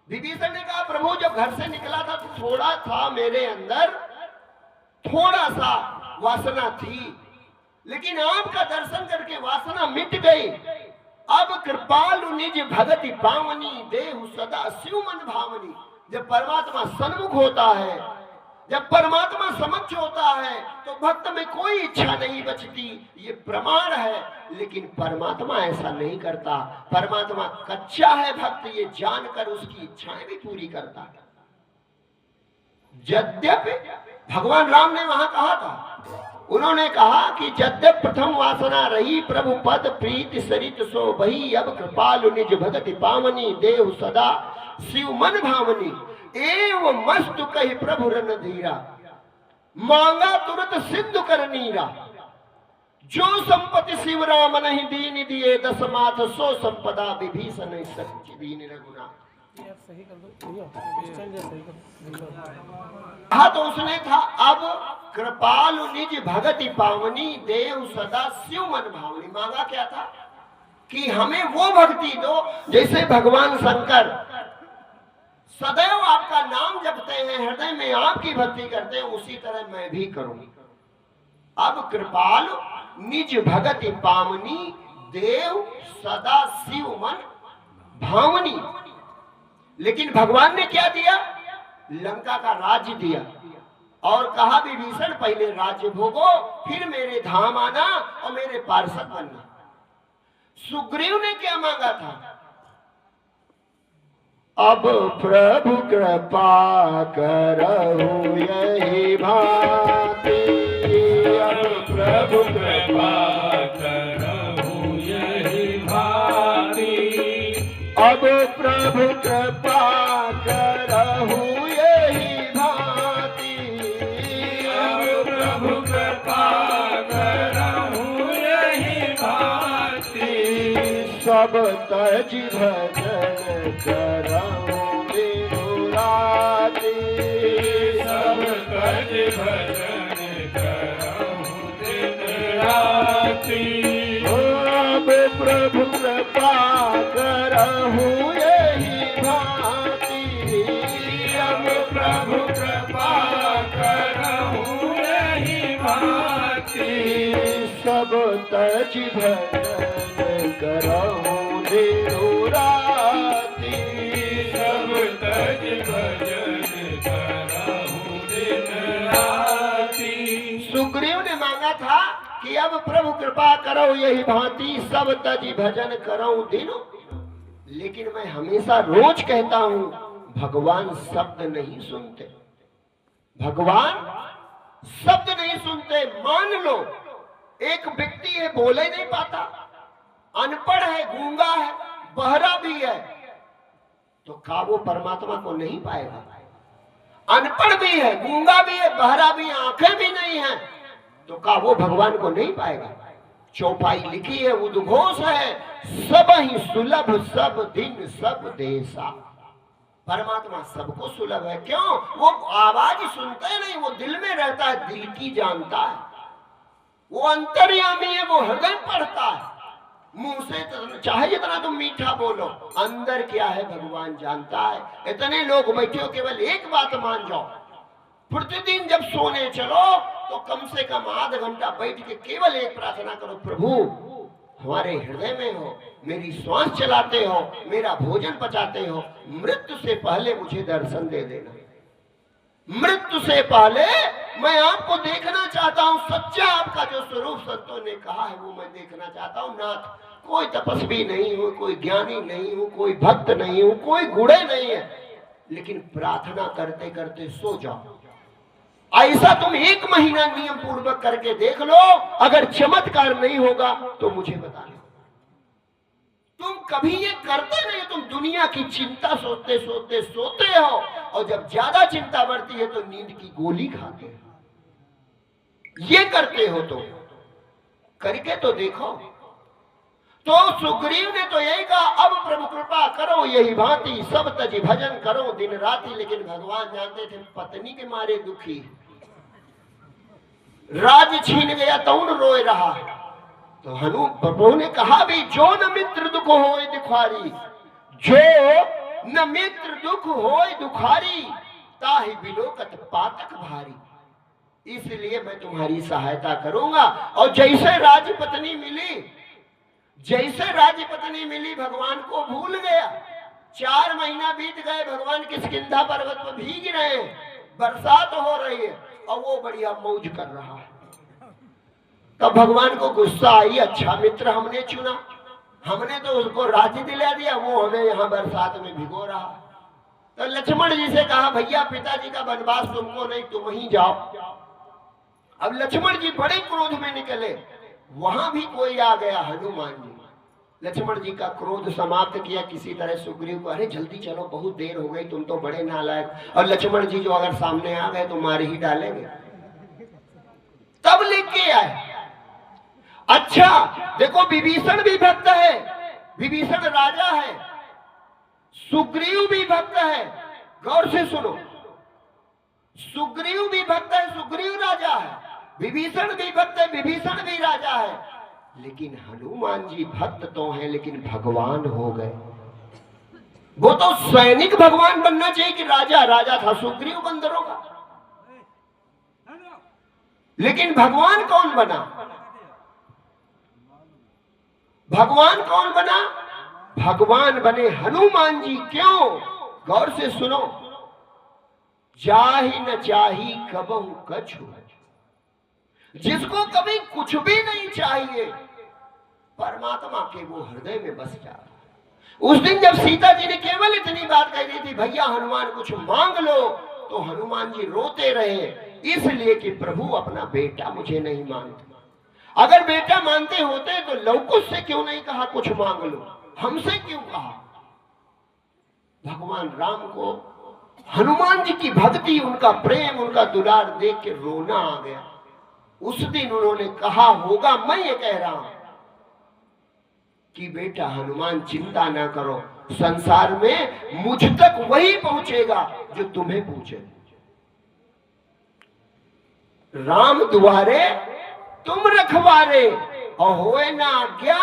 विभीषण ने कहा प्रभु जब घर से निकला था तो थोड़ा था मेरे अंदर, थोड़ा सा वासना थी, लेकिन आपका दर्शन करके वासना मिट गई। अब कृपालु निज भगति पावनी देहु सदा शिव मन भावनी। जब परमात्मा सन्मुख होता है, जब परमात्मा समक्ष होता है तो भक्त में कोई इच्छा नहीं बचती, ये प्रमाण है। लेकिन परमात्मा ऐसा नहीं करता, परमात्मा कच्चा है भक्त ये जानकर उसकी इच्छाएं भी पूरी करता है। यद्यपि भगवान राम ने वहां कहा था, उन्होंने कहा कि यद्यप प्रथम वासना रही प्रभु पद प्रीति सरित सो बही, अब कृपालु निज भगति पावनी देव सदा शिव मन भावनी। एव मस्तु कही प्रभु रन धीरा, मांगा तुरंत सिंधु कर नीरा। जो संपत्ति शिव राम नहीं दीन दिए दस माथ, सो संपदा विभीषण सच दीन रघुनाथ। हाँ तो उसने था, अब कृपालु निज भगति पावनी देव सदा शिव मन भावनी। मांगा क्या था कि हमें वो भक्ति दो जैसे भगवान शंकर सदैव आपका नाम जपते हैं, हृदय में आपकी भक्ति करते हैं, उसी तरह मैं भी करूंगी। अब कृपालु निज भगति पावनी देव सदा शिव मन भावनी। लेकिन भगवान ने क्या दिया? लंका का राज्य दिया और कहा विभीषण पहले राज्य भोगो फिर मेरे धाम आना और मेरे पार्षद बनना। सुग्रीव ने क्या मांगा था? अब प्रभु कृपा करहु यही भांति, अब प्रभु कृपा करहु यही भांति, अब प्रभु कृपा करहु यही भांति, अब प्रभु कृपा करहु यही भांति। सब तज भजन करहु दिन राति, सब तज भजन करहु दिन राति। अब प्रभु कृपा करहु यही भांति, अब प्रभु कृपा करहु यही भांति। सब तज भजन करहु दिन राति, सब तज भजन करहु दिन राति। सुग्रीव ने मांगा था कि अब प्रभु कृपा करो यही भांति, सब तज भजन करो दिन। लेकिन मैं हमेशा रोज कहता हूं भगवान शब्द नहीं सुनते, भगवान शब्द नहीं सुनते। मान लो एक व्यक्ति है बोल ही नहीं पाता, अनपढ़ है, गूंगा है, बहरा भी है, तो क्या वो परमात्मा को नहीं पाएगा? अनपढ़ भी है, गूंगा भी है, बहरा भी है, आंखें भी नहीं है, तो क्या वो भगवान को नहीं पाएगा? चौपाई लिखी है, उद्घोष है, सब ही सुलभ सब दिन सब देशा। परमात्मा सबको सुलभ है। क्यों? वो आवाज सुनता नहीं, वो दिल में रहता है, दिल की जानता है, वो अंतर्यामी है, वो हृदय पढ़ता है। मुंह से चाहे जितना तुम मीठा बोलो, अंदर क्या है भगवान जानता है। इतने लोग बैठे हो, केवल एक बात मान जाओ, प्रतिदिन जब सोने चलो तो कम से कम आधा घंटा बैठ के केवल एक प्रार्थना करो, प्रभु हमारे हृदय में हो, मेरी श्वास चलाते हो, मेरा भोजन पचाते हो, मृत्यु से पहले मुझे दर्शन दे देना। मृत्यु से पहले मैं आपको देखना चाहता हूं, सच्चा आपका जो स्वरूप संतों ने कहा है वो मैं देखना चाहता हूं। नाथ कोई तपस्वी नहीं हूं, कोई ज्ञानी नहीं हूं, कोई भक्त नहीं हूं, कोई गुणे नहीं है, लेकिन प्रार्थना करते करते सो जाओ। ऐसा तुम 1 महीना नियम पूर्वक करके देख लो, अगर चमत्कार नहीं होगा तो मुझे बता दो। तुम कभी ये करते नहीं, तुम दुनिया की चिंता सोचते सोचते सोते हो, और जब ज्यादा चिंता बढ़ती है तो नींद की गोली खाते हो। ये करते हो तो करके तो देखो। तो सुग्रीव ने तो यही कहा, अब प्रभु कृपा करो यही भांति, सब तज भजन करो दिन राति। लेकिन भगवान जानते थे पत्नी के मारे दुखी, राज छीन गया तौन रोए रहा। तो हनु प्रभु ने कहा भी, जो न मित्र दुख होए दुखारी, जो न मित्र दुख होए दुखारी, ताहि बिलोकत पातक भारी। इसलिए मैं तुम्हारी सहायता करूंगा। और जैसे राजपत्नी मिली, जैसे राजपत्नी मिली, भगवान को भूल गया। 4 महीना बीत गए, भगवान किष्किंधा पर्वत पर भीग रहे हैं, बरसात हो रही है और वो बढ़िया मौज कर रहा है। तब भगवान को गुस्सा आई, अच्छा मित्र हमने चुना, हमने तो उसको राज्य दिला दिया, वो हमें यहाँ बरसात में भिगो रहा। तो लक्ष्मण जी से कहा, भैया पिताजी का वनवास तुमको नहीं, तुम ही जाओ। अब लक्ष्मण जी बड़े क्रोध में निकले, वहां भी कोई आ गया, हनुमान जी। लक्ष्मण जी का क्रोध समाप्त किया किसी तरह सुग्रीव को, अरे जल्दी चलो बहुत देर हो गई, तुम तो बड़े नालायक। और लक्ष्मण जी जो अगर सामने आ गए तो मार ही डालेंगे। तब लेके आए। अच्छा देखो, विभीषण भी भक्त है, विभीषण राजा है, सुग्रीव भी भक्त है। गौर से सुनो, सुग्रीव भी भक्त है, सुग्रीव राजा है, विभीषण भी भक्त है, विभीषण भी राजा है। लेकिन हनुमान जी भक्त तो हैं, लेकिन भगवान हो गए। वो तो सैनिक भगवान बनना चाहिए कि राजा। राजा था सुग्रीव बंदरों का, लेकिन भगवान कौन बना? भगवान कौन बना? भगवान बने हनुमान जी। क्यों? गौर से सुनो, जाहि न चाही कबहु कछु, जिसको कभी कुछ भी नहीं चाहिए, परमात्मा के वो हृदय में बस जाता। उस दिन जब सीता जी ने केवल इतनी बात कह दी थी, भैया हनुमान कुछ मांग लो, तो हनुमान जी रोते रहे, इसलिए कि प्रभु अपना बेटा मुझे नहीं मानते। अगर बेटा मानते होते तो लवकुश से क्यों नहीं कहा कुछ मांग लो, हमसे क्यों कहा? भगवान राम को हनुमान जी की भक्ति, उनका प्रेम, उनका दुलार देख के रोना आ गया। उस दिन उन्होंने कहा होगा, मैं ये कह रहा हूं कि बेटा हनुमान चिंता ना करो, संसार में मुझ तक वही पहुंचेगा जो तुम्हें पूछे। राम दुआरे तुम रखवारे, और होए ना आज्ञा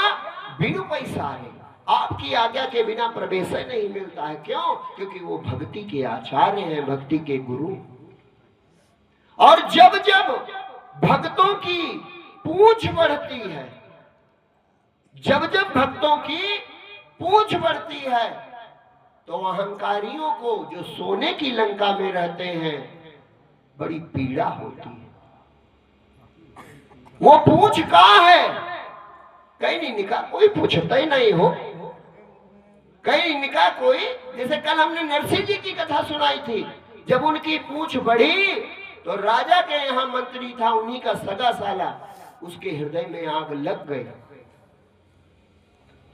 बिनु पैसारे। आपकी आज्ञा के बिना प्रवेश नहीं मिलता है। क्यों? क्योंकि वो भक्ति के आचार्य हैं, भक्ति के गुरु। और जब जब भक्तों की पूंछ बढ़ती है, जब जब भक्तों की पूंछ बढ़ती है, तो अहंकारियों को जो सोने की लंका में रहते हैं बड़ी पीड़ा होती है। वो पूंछ कहां है? कहीं नहीं निकाह, कोई पूछता ही नहीं हो, कहीं निकाह कोई। जैसे कल हमने नरसिंह जी की कथा सुनाई थी, जब उनकी पूंछ बढ़ी तो राजा के यहाँ मंत्री था, उन्हीं का सगा साला, उसके हृदय में आग लग गई।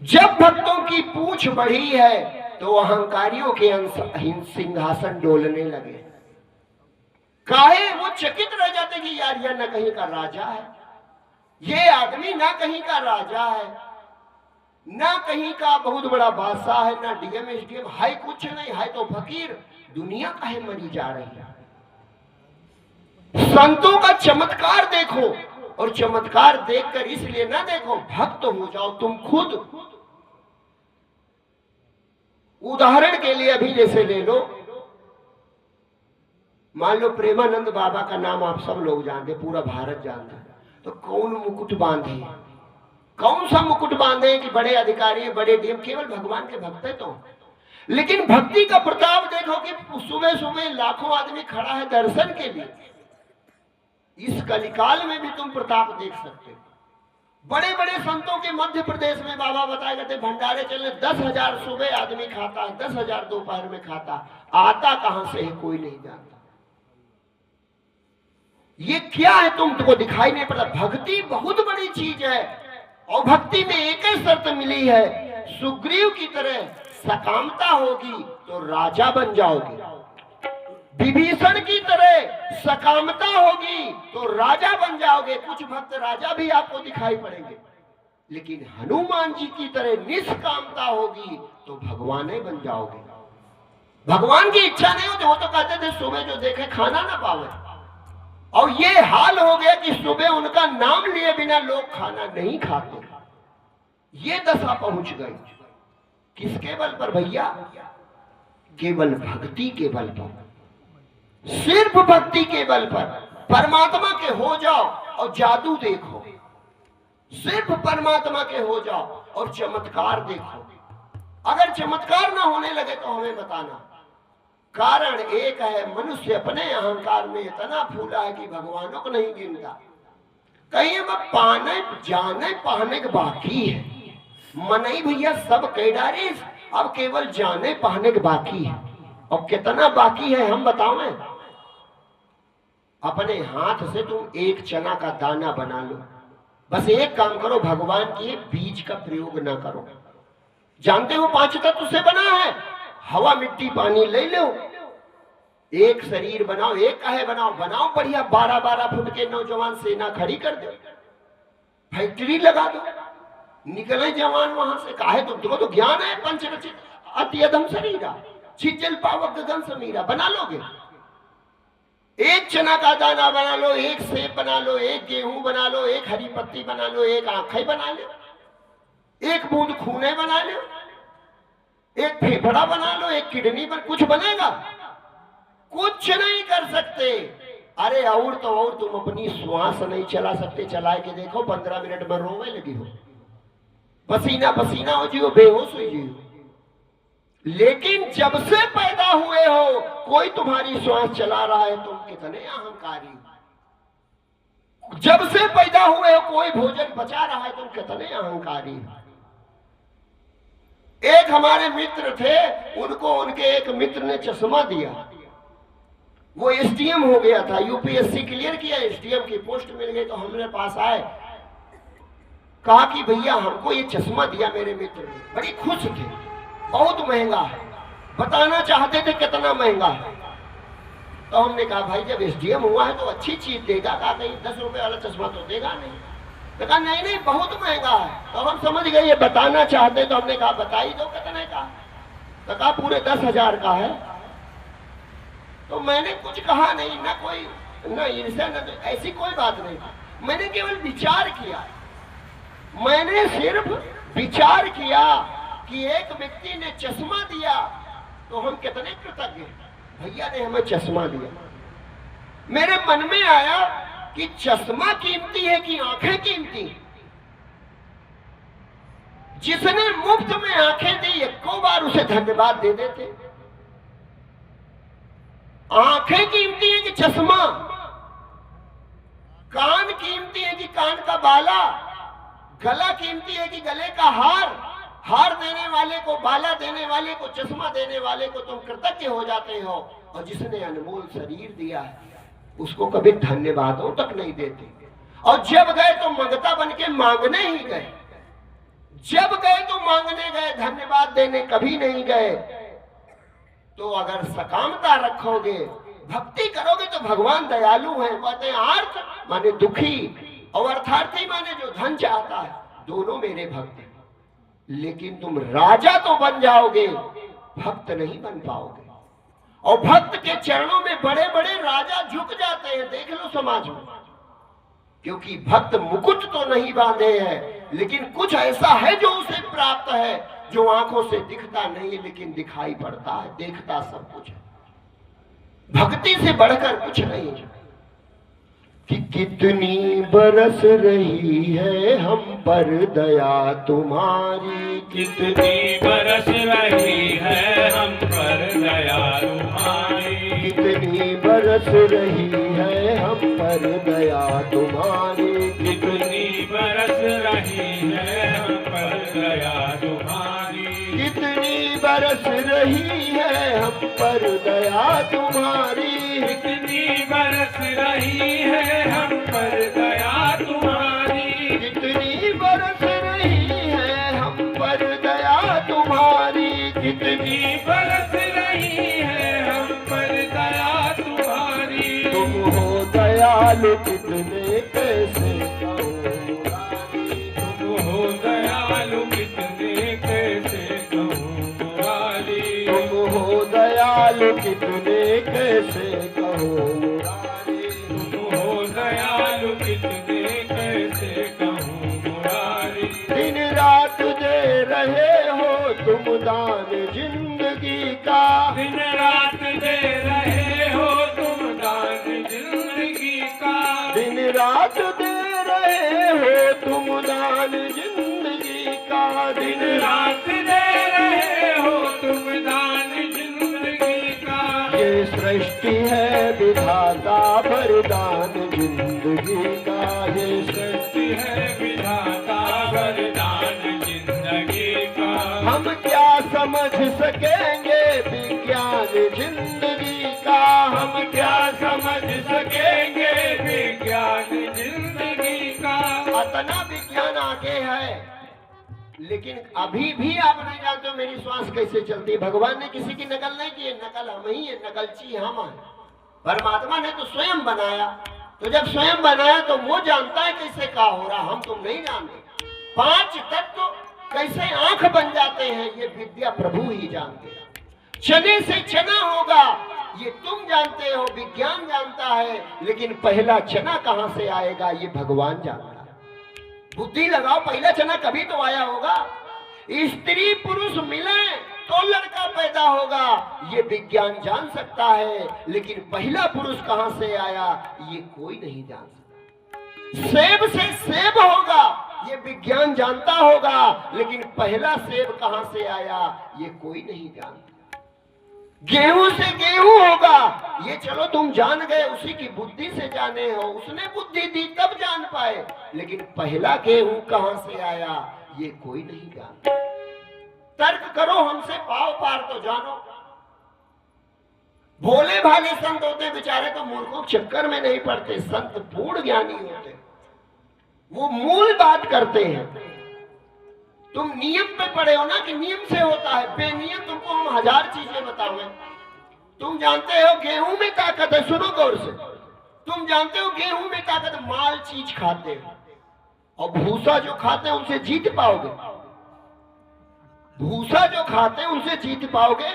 जब भक्तों की पूंछ बढ़ी है तो अहंकारियों के सिंहासन डोलने लगे। काहे? वो चकित रह जाते कि यार यह न कहीं का राजा है, ये आदमी ना कहीं का राजा है, ना कहीं का बहुत बड़ा बादशाह है, ना डीएम एसडीएम है, कुछ नहीं है, तो फकीर। दुनिया काहे मरी जा रही है? संतों का चमत्कार देखो, और चमत्कार देखकर इसलिए ना देखो, भक्त हो जाओ तुम खुद। उदाहरण के लिए अभी जैसे ले लो, मान लो प्रेमानंद बाबा का नाम आप सब लोग जानते, पूरा भारत जानता है, तो कौन मुकुट बांधे, कौन सा मुकुट बांधे कि बड़े अधिकारी, बड़े डीएम? केवल भगवान के भक्त है तो। लेकिन भक्ति का प्रताप देखो कि सुबह सुबह लाखों आदमी खड़ा है दर्शन के लिए। इस कलिकाल में भी तुम प्रताप देख सकते हो। बड़े बड़े संतों के मध्य प्रदेश में बाबा बताए गए थे, भंडारे चलने 10,000 सुबह आदमी खाता है, 10,000 दोपहर में खाता, आता कहां से है कोई नहीं जानता। ये क्या है तुमको दिखाई नहीं पड़ता। भक्ति बहुत बड़ी चीज है, और भक्ति में एक ही शर्त मिली है, सुग्रीव की तरह सकामता होगी तो राजा बन जाओगे। विभीषण की तरह सकामता होगी तो राजा बन जाओगे। कुछ भक्त राजा भी आपको दिखाई पड़ेंगे, लेकिन हनुमान जी की तरह निष्कामता होगी तो भगवान ही बन जाओगे। भगवान की इच्छा नहीं होती। वो तो कहते थे सुबह जो देखे खाना ना पावे, और ये हाल हो गया कि सुबह उनका नाम लिए बिना लोग खाना नहीं खाते। ये दशा पहुंच गई। किसके बल पर भैया? केवल भक्ति के बल पर, सिर्फ भक्ति के बल पर। परमात्मा के हो जाओ और जादू देखो, सिर्फ परमात्मा के हो जाओ और चमत्कार देखो। अगर चमत्कार ना होने लगे तो हमें बताना। कारण एक है, मनुष्य अपने अहंकार में इतना फूला है कि भगवानों को नहीं गिनता। कहीं अब पाने जाने पाने के बाकी है। मनई भैया सब कह डारे, अब केवल जाने पाने के बाकी है। और कितना बाकी है हम बताओ। अपने हाथ से तुम एक चना का दाना बना लो। बस एक काम करो, भगवान के बीज का प्रयोग ना करो। जानते हो 5 तत्व से बना है। हवा मिट्टी पानी ले लो, एक शरीर बनाओ। एक काहे बनाओ? बनाओ बढ़िया 12-12 फुट के नौजवान सेना खड़ी कर दो, फैक्ट्री लगा दो, निकले जवान वहां से। काहे? तुमको तो ज्ञान है। पंचरचित अति अधम शरीरा, छिजल पावक गगन समीरा। बना लोगे? एक चना का दाना बना लो, एक सेब बना लो, एक गेहूं बना लो, एक हरी पत्ती बना लो, एक आंखें बना लो, एक बूंद खूने बना लो, एक फेफड़ा बना लो, एक किडनी पर। कुछ बनेगा? कुछ नहीं कर सकते। अरे और तो और, तुम अपनी श्वास नहीं चला सकते। चला के देखो, 15 मिनट में रोवे लगी हो, पसीना पसीना हो जियो, बेहोश हो जियो। लेकिन जब से पैदा हुए हो कोई तुम्हारी श्वास चला रहा है, तुम कितने अहंकारी हो। जब से पैदा हुए हो कोई भोजन बचा रहा है, तुम कितने अहंकारी हो। एक हमारे मित्र थे, उनको उनके एक मित्र ने चश्मा दिया। वो एसडीएम हो गया था, यूपीएससी क्लियर किया, एसडीएम की पोस्ट मिल गई। तो हमारे पास आए, कहा कि भैया हमको ये चश्मा दिया मेरे मित्र ने, बड़ी खुश थे। बहुत महंगा है, बताना चाहते थे कितना महंगा है। तो हमने कहा भाई जब एसडीएम हुआ है तो अच्छी चीज देगा। कहा कहीं 10 रुपए वाला चश्मा तो देगा नहीं। तो कहा नहीं नहीं बहुत महंगा है। तो हम समझ गए ये बताना चाहते। तो हमने कहा बताई दो कितने का। तो कहा पूरे 10,000 का है। तो मैंने कुछ कहा नहीं, ना कोई ना ईर्ष्या ना तो ऐसी कोई बात नहीं। मैंने केवल विचार किया। मैंने सिर्फ विचार किया कि एक व्यक्ति ने चश्मा दिया तो हम कितने कृतज्ञ। भैया ने हमें चश्मा दिया। मेरे मन में आया कि चश्मा कीमती है कि आंखें कीमती। जिसने मुफ्त में आंखें दी, एको बार उसे धन्यवाद दे देते। आंखें कीमती है कि चश्मा? कान कीमती है कि कान का बाला? गला कीमती है कि गले का हार? हार देने वाले को, बाला देने वाले को, चश्मा देने वाले को तुम कृतज्ञ हो जाते हो। और जिसने अनमोल शरीर दिया है उसको कभी धन्यवादों तक नहीं देते। और जब गए तो मंगता बन के मांगने ही गए। जब गए तो मांगने गए, धन्यवाद देने कभी नहीं गए। तो अगर सकामता रखोगे, भक्ति करोगे तो भगवान दयालु हैं। कहते हैं आर्थ माने दुखी और अर्थार्थी माने जो धन चाहता है, दोनों मेरे भक्त हैं। लेकिन तुम राजा तो बन जाओगे, भक्त नहीं बन पाओगे। और भक्त के चरणों में बड़े बड़े राजा झुक जाते हैं। देख लो समाज में, क्योंकि भक्त मुकुट तो नहीं बांधे हैं, लेकिन कुछ ऐसा है जो उसे प्राप्त है, जो आंखों से दिखता नहीं है लेकिन दिखाई पड़ता है। देखता सब कुछ है। भक्ति से बढ़कर कुछ नहीं है। कि कितनी बरस रही है हम पर दया तुम्हारी, कितनी बरस रही है हम पर दया तुम्हारी, कितनी बरस रही है हम पर दया तुम्हारी, कितनी बरस रही है हम पर दया तुम्हारी, कितनी बरस रही है हम पर दया तुम्हारी, कितनी बरस रही है हम पर दया तुम्हारी, कितनी बरस रही है हम पर दया तुम्हारी, कितनी बरस रही है हम पर दया तुम्हारी। तुम हो दयालु कितने कैसे कहूँ मुरारी। तुम हो दयालु कितने कैसे कहूँ मुरारी। तुम हो दयालु कितने कैसे कहूँ मुरारी। तुम हो दयालु कितने कैसे कहूँ मुरारी। दिन रात दे रहे हो तुम दान जिंदगी का, दिन रात दे रहे हो तुम दान जिंदगी का। दिन रात दे रहे हो तुम दान जिंदगी का। दिन रात दे रहे हो तुम दान जिंदगी का। ये सृष्टि है विधाता वरदान जिंदगी का। ये सृष्टि है विधाता वरदान जिंदगी का। हम क्या समझ सकेंगे विज्ञान जिंदगी का। हम क्या समझ सकेंगे विज्ञान जिंदगी का। इतना विज्ञान आगे है, लेकिन अभी भी आप नहीं जानते हो मेरी श्वास कैसे चलती है। भगवान ने किसी की नकल नहीं की है, नकल हम ही है, नकलची हम है। परमात्मा ने तो स्वयं बनाया, तो जब स्वयं बनाया तो वो जानता है कैसे क्या हो रहा, हम तुम नहीं जानते। 5 तत्व कैसे आंख बन जाते हैं ये विद्या प्रभु ही जानते हैं। चने से चना होगा ये तुम जानते हो, विज्ञान जानता है, लेकिन पहला चना कहां से आएगा ये भगवान जानता है। बुद्धि लगाओ, पहला चना कभी तो आया होगा। स्त्री पुरुष मिले तो लड़का पैदा होगा, ये विज्ञान जान सकता है, लेकिन पहला पुरुष कहां से आया ये कोई नहीं जान सकता। सेब से सेब होगा ये विज्ञान जानता होगा, लेकिन पहला सेब कहां से आया ये कोई नहीं जानता। गेहूं से गेहूं होगा ये चलो तुम जान गए, उसी की बुद्धि से जाने हो, उसने बुद्धि दी तब जान पाए, लेकिन पहला गेहूं कहां से आया ये कोई नहीं जानता। तर्क करो हमसे, पाव पार तो जानो। भोले भाले संत होते बेचारे तो मूर्खों चक्कर में नहीं पड़ते, संत पूर्ण ज्ञानी होते, वो मूल बात करते हैं। तुम नियम पे पड़े हो ना कि नियम से होता है, बेनियम तुमको हम 1000 चीजें बताओगे। तुम जानते हो गेहूं में ताकत है, सुनो गौर से, तुम जानते हो गेहूं में ताकत, माल चीज खाते हो और भूसा जो खाते हैं उनसे जीत पाओगे। भूसा जो खाते हैं उनसे जीत पाओगे,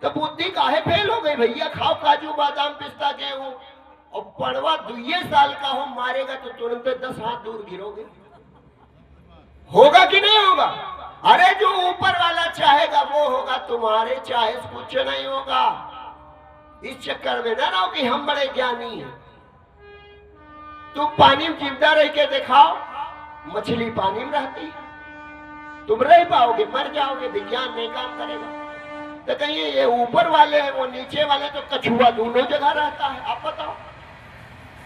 तो बुद्धि काहे फेल हो गई भैया। खाओ काजू बादाम पिस्ता गेहूं, और पड़वा 2 साल का हो मारेगा तो तुरंत 10 हाथ दूर गिरोगे। होगा कि नहीं होगा? अरे जो ऊपर वाला चाहेगा वो होगा, तुम्हारे चाहे कुछ नहीं होगा। इस चक्कर में ना रहो कि हम बड़े ज्ञानी हैं। तुम पानी में जिंदा रह के दिखाओ, मछली पानी में रहती, तुम रह पाओगे? मर जाओगे, विज्ञान नहीं काम करेगा। तो कहिए ये ऊपर वाले हैं वो नीचे वाले, तो कछुआ दोनों जगह रहता है। आप बताओ,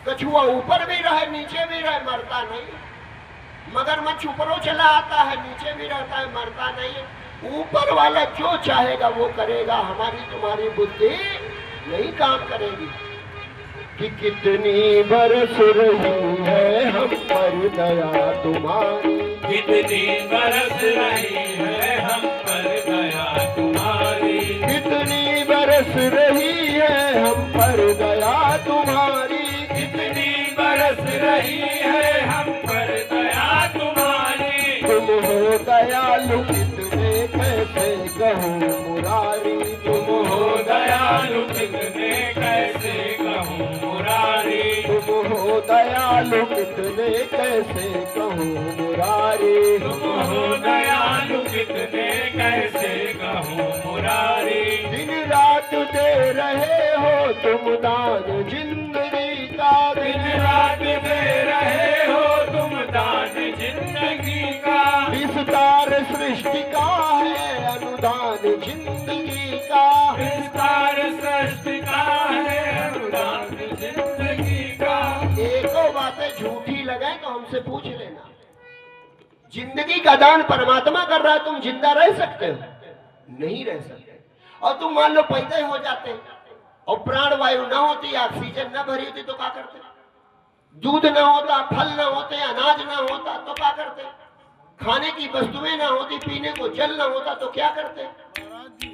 कछुआ ऊपर भी रहे नीचे भी रहे, मरता नहीं। मगरमच्छ ऊपरों चला आता है, नीचे भी रहता है, मरता नहीं है। ऊपर वाला जो चाहेगा वो करेगा, हमारी तुम्हारी बुद्धि नहीं काम करेगी। कि कितनी बरस रही है हम पर दया तुम्हारी, कितनी बरस रही है हम पर दया तुम्हारी। कितनी बरस रही है हम पर दया तुम्हारी। कितनी बरस रही है हम पर दया तुम्हारी। तुम हो दयालु कितने कैसे कहूँ मुरारी। तुम हो दयालु कितने कैसे कहूँ मुरारी। तुम हो दयालु कितने कैसे कहूँ मुरारी। तुम हो दयालु कितने कैसे कहूँ मुरारी। दिन रात दे रहे हो तुम दान जिंदगी का। दिन रात दे रहे हो तुम दान जिंदगी का। विस्तार सृष्टि का है अनुदान जिंदगी का। विस्तार सृष्टि का है अनुदान जिंदगी का। एको बातें झूठी लगे तो हमसे पूछ लेना। जिंदगी का दान परमात्मा कर रहा है, तुम जिंदा रह सकते हो? नहीं रह सकते। और तुम मान लो पैदा हो जाते और प्राण वायु न होती, ऑक्सीजन न भरी होती तो क्या करते? दूध न होता, फल न होते, अनाज न होता तो क्या करते? खाने की वस्तुएं ना होती, पीने को जल ना होता तो क्या करते? महाराज जी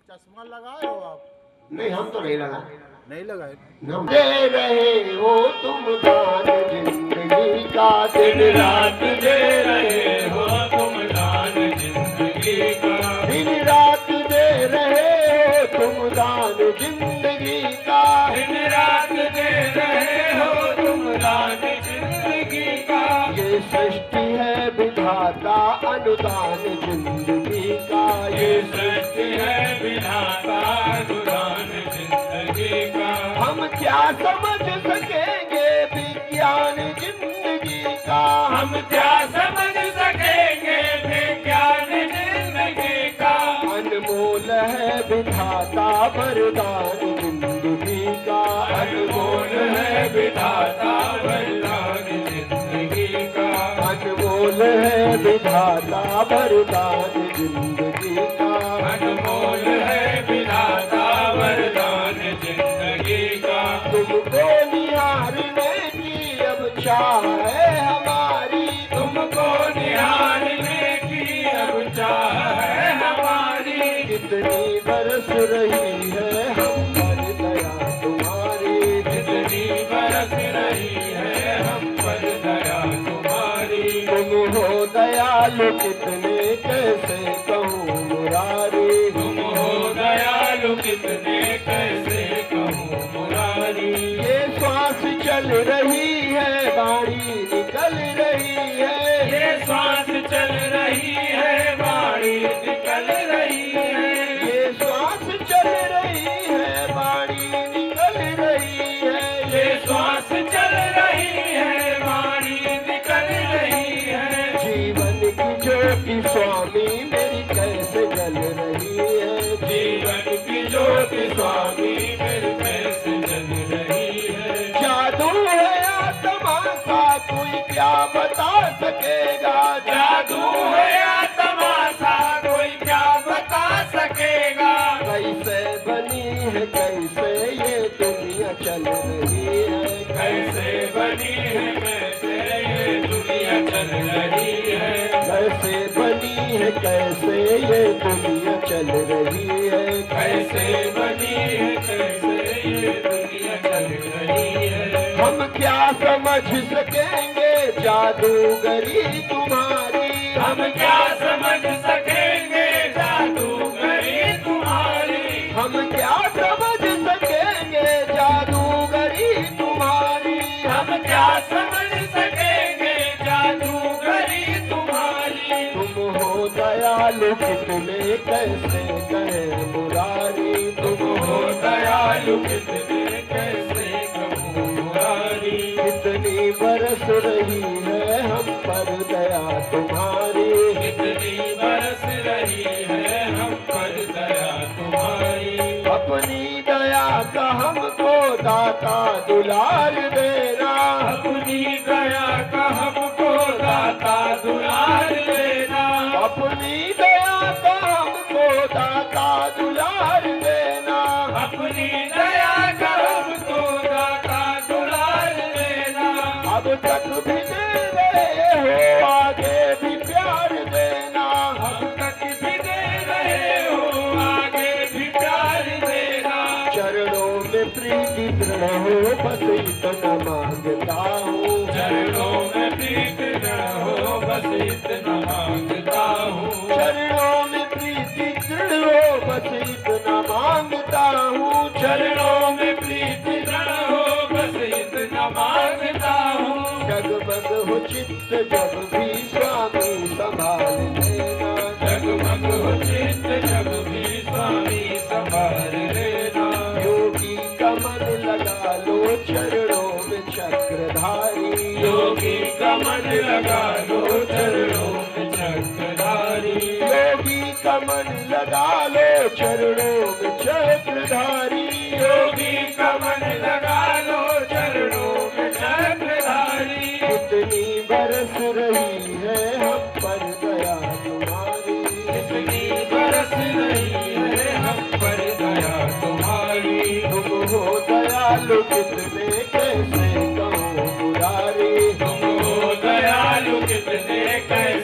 चश्मा लगाए हो आप? नहीं, हम तो नहीं लगाए। नहीं लगाए। हम दे रहे हो तुम दान जिंदगी का, दिन रात दे रहे हो तुम दान जिंदगी का, दिन रात दे रहे हो तुम दान जिंदगी का, दिन रात दे रहे हो तुम दान जिंदगी का। ये सृष्टि है विधाता अनुदान जिंदगी का, ये सृष्टि है विधाता अनुदान जिंदगी का। हम क्या समझ सकेंगे विज्ञान जिंदगी का, हम क्या समझ सकेंगे विज्ञान जिंदगी का। अनमोल है विधाता वरदान जिंदगी का, अनमोल है विधाता वरदान जिंदगी का। अनमोल है विधाता वरदान जिंदगी का, अनमोल है विधाता वरदान जिंदगी का। तुमको निहारने की अब चाह है हमारी, तुमको निहारने की अब चाह है हमारी। कितनी बरस रही है हम पर दया तुम्हारी, कितनी बरस रही है हम पर दया तुम्हारी। तुम हो दयालु कितने कैसे कहूँ मुरारी, तुम हो दयालु कितने कैसे कहूँ मुरारी। ये श्वास चल रही है वाणी निकल रही है, ये श्वास चल रही है वाणी निकल रही है। ये श्वास चल रही है वाणी निकल रही है, ये श्वास चल रही है वाणी निकल रही है। जीवन की ज्योति स्वामी मेरी कैसे जल रही है, जीवन की ज्योति स्वामी मेरे कैसे जल रही है। जादू है आत्मा का कोई क्या बता सकेगा, जादू है या तमाशा कोई क्या बता सकेगा। कैसे बनी है कैसे ये दुनिया चल रही है, कैसे बनी है कैसे ये दुनिया चल रही है। कैसे बनी है कैसे ये दुनिया चल रही है, कैसे बनी है कैसे ये दुनिया चल रही है। हम क्या समझ सकेंगे जादूगरी तुम्हारी, हम क्या समझ सकेंगे जादूगरी तुम्हारी। हम क्या समझ सकेंगे जादूगरी तुम्हारी, हम क्या समझ सकेंगे जादूगरी तुम्हारी। तुम हो दयालु कितने कैसे कहे मुरारी, तुम हो दयालु कितने कैसे कहूँ मुरारी। कितनी बरस रही है हम पर दया तुम्हारी, कितनी बरस रही है हम पर दया तुम्हारी। अपनी दया का हमको दाता दुलार देना, अपनी दया का हमको दाता दुलार देना। अपनी दया का हमको दाता दुलार देना, अपनी दया का हमको दाता दुलार देना। अब तक भी दे रहे हो आगे भी प्यार देना, अब तक भी दे रहे हो आगे भी प्यार देना। चरणों में प्रीति दृढ़ हो बस इतना मांगता हूँ, चरणों में प्रीत न हो बस इतना मांगता हूँ। चरणों में प्रीति दृढ़ हो बस इतना मांगता हूँ, चरणों में प्रीत दृढ़ हो बस इतना मांगता हूँ। जगमग हो चित्त जब भी स्वामी संभाल लेना, जगमग हो चित्त जब भी स्वामी संभाल लेना। योगी का मन लगा लो चरणों में चक्रधारी, योगी का मन लगा लो चरणों में चक्रधारी। योगी का मन लगा लो चरणों में चक्रधारी, योगी का मन लगा लो चरणों में चक्रधारी। कितनी बरस रही है हम पर दया तुम्हारी, कितनी बरस रही है हम पर दया तुम्हारी। तुम हो दयालु कितने कैसे कहूँ मुरारी, तुम हो दयालु कितने कैसे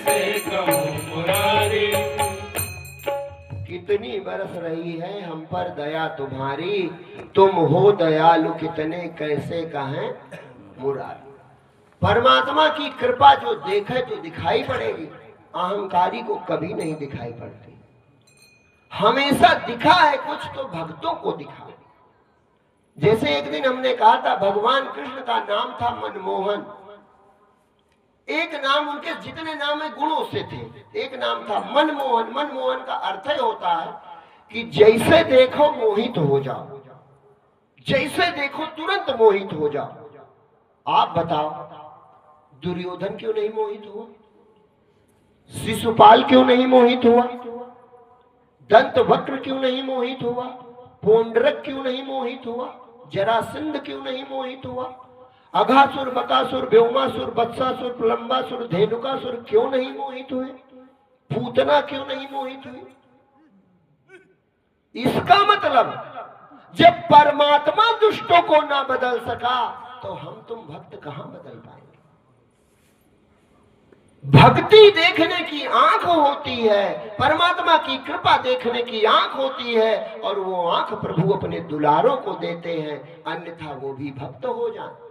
कितनी बरस रही है हम पर दया तुम्हारी, तुम हो दयालु कितने कैसे कहें मुरारी। परमात्मा की कृपा जो देखे तो दिखाई पड़ेगी, अहंकारी को कभी नहीं दिखाई पड़ती। हमेशा दिखा है कुछ तो भक्तों को दिखा। जैसे एक दिन हमने कहा था भगवान कृष्ण का नाम था मनमोहन। एक नाम, उनके जितने नाम है गुणों से थे, एक नाम था मनमोहन। मनमोहन का अर्थ ही होता है कि जैसे देखो मोहित हो जाओ, जैसे देखो तुरंत मोहित हो जाओ। आप बताओ दुर्योधन क्यों नहीं मोहित हुआ? शिशुपाल क्यों नहीं मोहित हुआ? दंतवक्र क्यों नहीं मोहित हुआ? पुंडरक क्यों नहीं मोहित हुआ? जरासंध क्यों नहीं मोहित हुआ? अघासुर, बकासुर, व्योमासुर, बत्सासुर, प्रलंबासुर, धेनुकासुर क्यों नहीं मोहित हुए? पूतना क्यों नहीं मोहित हुई? इसका मतलब जब परमात्मा दुष्टों को ना बदल सका तो हम तुम भक्त कहां बदल पाएंगे? भक्ति देखने की आंख होती है, परमात्मा की कृपा देखने की आंख होती है, और वो आंख प्रभु अपने दुलारों को देते हैं, अन्यथा वो भी भक्त हो जाए।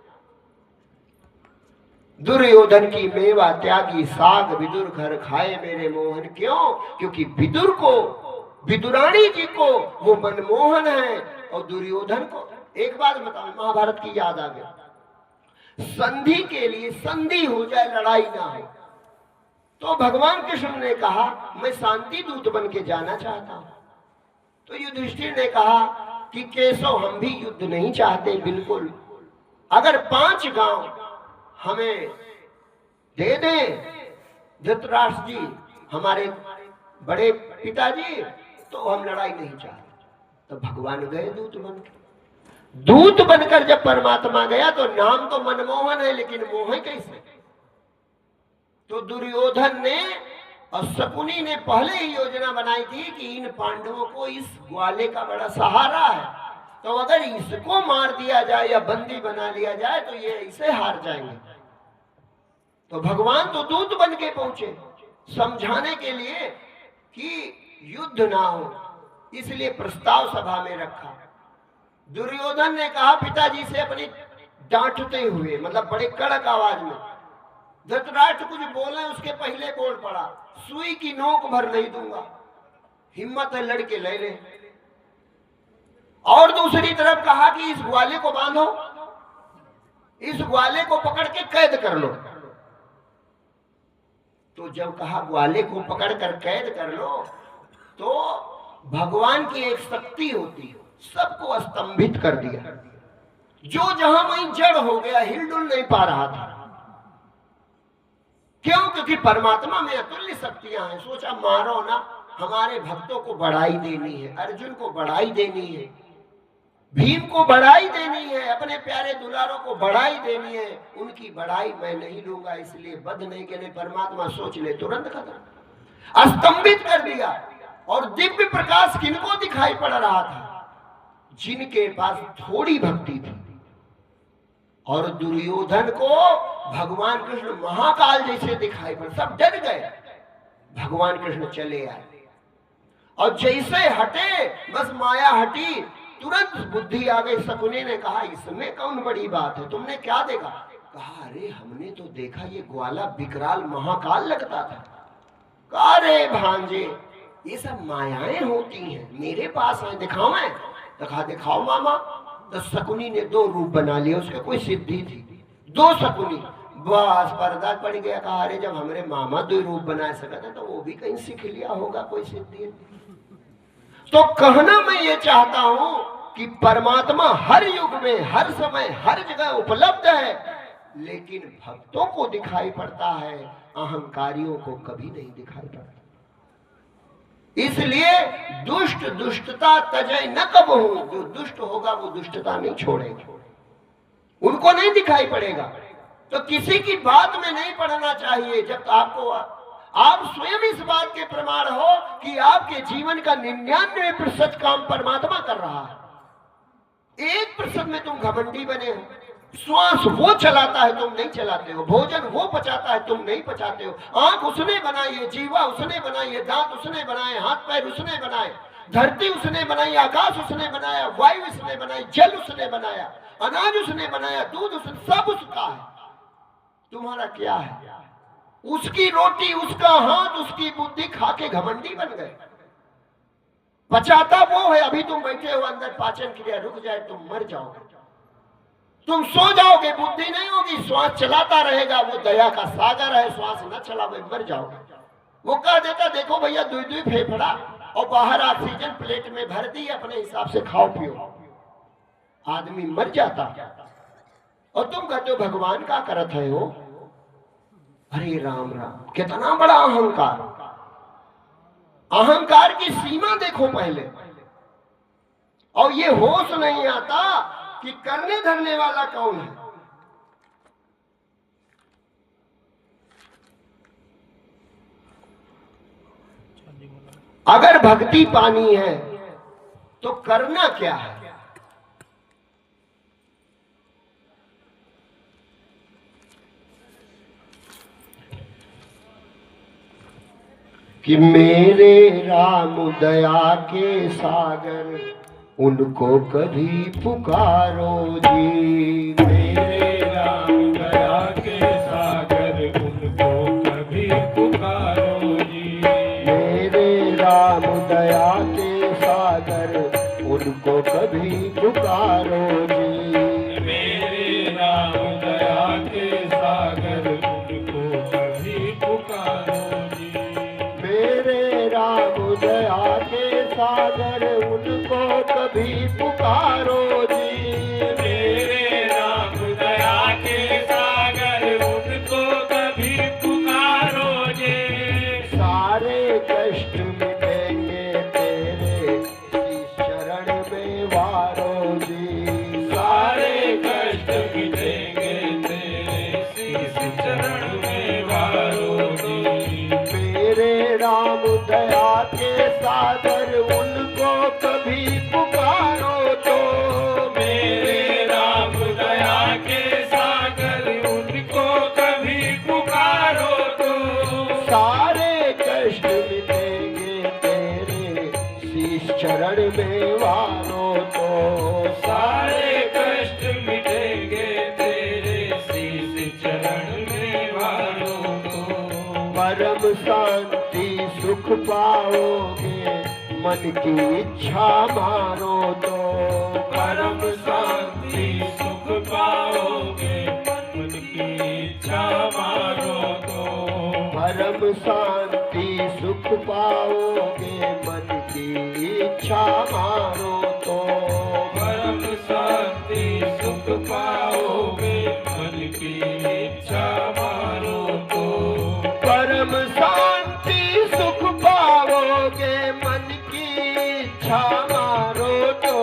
दुर्योधन की मेवा त्यागी साग विदुर घर खाए मेरे मोहन। क्यों? क्योंकि विदुर को, विदुरानी जी को वो मनमोहन है, और दुर्योधन को। एक बात बताओ, महाभारत की याद आ गया, संधि के लिए संधि हो जाए, लड़ाई ना हो, तो भगवान कृष्ण ने कहा मैं शांति दूत बन के जाना चाहता हूं। तो युधिष्ठिर ने कहा कि केशव हम भी युद्ध नहीं चाहते बिल्कुल, अगर 5 गांव हमें दे दें धृतराष्ट्र जी, हमारे बड़े पिताजी, तो हम लड़ाई नहीं चाहते। तो भगवान गए दूत बनकर। दूत बनकर जब परमात्मा गया तो नाम तो मनमोहन है, लेकिन मोह कैसे? तो दुर्योधन ने और शकुनी ने पहले ही योजना बनाई थी कि इन पांडवों को इस ग्वाले का बड़ा सहारा है, तो अगर इसको मार दिया जाए या बंदी बना लिया जाए तो ये इसे हार जाएंगे। तो भगवान तो दूत बन के पहुंचे समझाने के लिए कि युद्ध ना हो, इसलिए प्रस्ताव सभा में रखा। दुर्योधन ने कहा पिताजी से अपनी डांटते हुए, मतलब बड़े कड़क आवाज में, धृतराष्ट्र कुछ बोले उसके पहले बोल पड़ा, सुई की नोक भर नहीं दूंगा, हिम्मत है लड़के ले ले। और दूसरी तरफ कहा कि इस ग्वाले को बांधो, इस ग्वाले को पकड़ के कैद कर लो। तो जब कहा ग्वाले को पकड़ कर कैद कर लो, तो भगवान की एक शक्ति होती है, सबको स्तंभित कर दिया। जो जहां वहीं जड़ हो गया, हिलडुल नहीं पा रहा था। क्यों? क्योंकि परमात्मा में अतुल्य शक्तियां हैं। सोचा मारो ना, हमारे भक्तों को बढ़ाई देनी है, अर्जुन को बढ़ाई देनी है, भीम को बढ़ाई देनी है, अपने प्यारे दुलारों को बढ़ाई देनी है, उनकी बढ़ाई मैं नहीं लूंगा, इसलिए बध नहीं के लिए परमात्मा सोच ले तुरंत खत्म, स्तंभित कर दिया। और दिव्य प्रकाश किनको दिखाई पड़ रहा था? जिनके पास थोड़ी भक्ति थी। और दुर्योधन को भगवान कृष्ण महाकाल जैसे दिखाई पड़, सब डर गए। भगवान कृष्ण चले आए और जैसे हटे, बस माया हटी, तुरंत बुद्धि आ गई। शकुनी ने कहा इसमें कौन बड़ी बात है, तुमने क्या देखा? कहा अरे हमने तो देखा ये ग्वाला विकराल महाकाल लगता था। कहा अरे भांजे, ये सब मायाएं होती हैं, मेरे पास है, दिखाओ? तो कहा दिखाओ मामा। तो शकुनी ने 2 रूप बना लिए, उसके कोई सिद्धि थी, 2 शकुनी, बस पर्दा पड़ गया। कहा अरे जब हमारे मामा 2 रूप बना सकते तो वो भी कहीं सीख लिया होगा कोई सिद्धि। तो कहना मैं ये चाहता हूं कि परमात्मा हर युग में, हर समय, हर जगह उपलब्ध है, लेकिन भक्तों को दिखाई पड़ता है, अहंकारियों को कभी नहीं दिखाई पड़ता। इसलिए दुष्ट दुष्टता तजय न कबहू, जो दुष्ट होगा वो दुष्टता नहीं छोड़ेगा, उनको नहीं दिखाई पड़ेगा। तो किसी की बात में नहीं पड़ना चाहिए जब आपको, आप स्वयं इस बात के प्रमाण हो कि आपके जीवन का 99% काम परमात्मा कर रहा है। 1% में तुम घमंडी बने हो। श्वास वो चलाता है, तुम नहीं चलाते हो। भोजन वो पचाता है, तुम नहीं पचाते हो। आंख उसने बनाई है, जीवा उसने बनाई है, दांत उसने बनाए, हाथ पैर उसने बनाए, धरती उसने बनाई, आकाश उसने बनाया, वायु उसने बनाई, जल उसने बनाया, अनाज उसने बनाया, दूध उसने, सब उसका है। तुम्हारा क्या है? उसकी रोटी, उसका हाथ, उसकी बुद्धि खा के घमंडी बन गए। पचाता वो है। अभी तुम बैठे हो अंदर, पाचन क्रिया रुक जाए तुम मर जाओगे, तुम सो जाओगे, बुद्धि नहीं होगी, श्वास चलाता रहेगा, वो दया का सागर है, श्वास न चलावे मर जाओगे। वो कह देता देखो भैया दुई दुई फेफड़ा और बाहर ऑक्सीजन प्लेट में भर दी, अपने हिसाब से खाओ पियो, आदमी मर जाता। और तुम कहते हो भगवान का करत है वो। अरे राम राम, कितना बड़ा अहंकार। अहंकार की सीमा देखो पहले। और ये होश नहीं आता कि करने धरने वाला कौन है। अगर भक्ति पानी है तो करना क्या है? कि मेरे राम दया के सागर, उनको कभी पुकारो जी। मेरे राम दया के सागर, उनको कभी पुकारो जी। मेरे राम दया के सागर, उनको कभी पुकारो जी। मेरे राम दया के सागर, उनको कभी पुकारो जी। मेरे राम दया के सागर, उनको कभी पुकारो जी। मेरे राम दया के सागर, उनको कभी पुकारो जी। सारे कष्ट मिटेंगे तेरे इस चरण में वारो जी। सारे कष्ट मिटेंगे तेरे शीश चरण में वारो जी। मेरे राम दया के सागर, उनको कभी पुकारो तो। मेरे राम दया के सागर, उनको कभी पुकारो तो। सारे कष्ट मिटेंगे तेरे शीश चरण में वारो तो। सारे कष्ट मिटेंगे तेरे शीश चरण में वारो तो। परम शांति सुख पाओगे, मन की इच्छा मारो तो। परम शांति सुख पाओगे, मन की इच्छा मारो तो। परम शांति सुख पाओगे, मन की इच्छा मारो तो। परम शांति सुख पाओगे, मन की इच्छा मारो तो। परम शांति सुख पाओगे, मन की इच्छा मारो तो।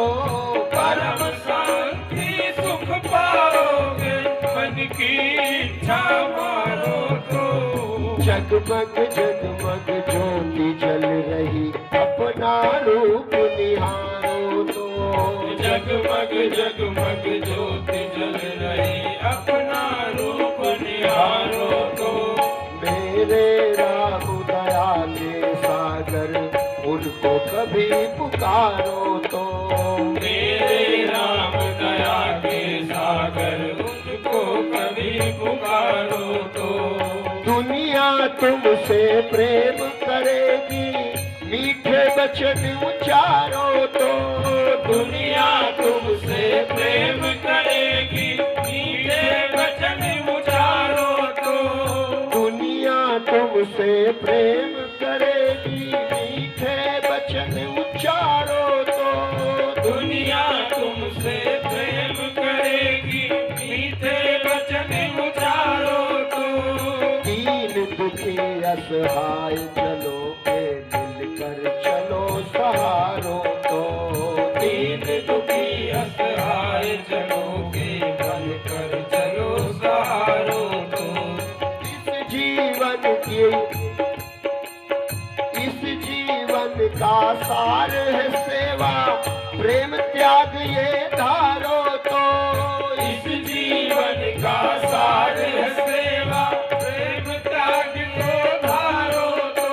परम शांति सुख पाओगे, मन की इच्छा मारो तो। जगमग जगमग ज्योति जल रही, अपना रूप निहारो तो। जगमग जगमग ज्योति जल रही, अपना रूप निहारो तो। मेरे राम दया के सागर, उनको कभी पुकारो तो। मेरे राम दया के सागर, उनको कभी पुकारो तो। दुनिया तुमसे प्रेम करेगी, मीठे वचन उच्चारो तो। दुनिया तुमसे प्रेम करेगी, मीठे वचन उचारो तो। दुनिया तुमसे प्रेम करेगी, मीठे वचन उच्चारो तो। दुनिया तुमसे प्रेम करेगी, मीठे वचन उचारो तो। दीन दुखी असहाय चलो के मिलकर चलो सहारो तो। दीन दुखी असहाय चलो के बनकर चलो सहारो तो। इस जीवन का सार है सेवा, प्रेम त्याग ये धारो तो। इस जीवन का सार है सेवा, प्रेम त्याग को धारो तो।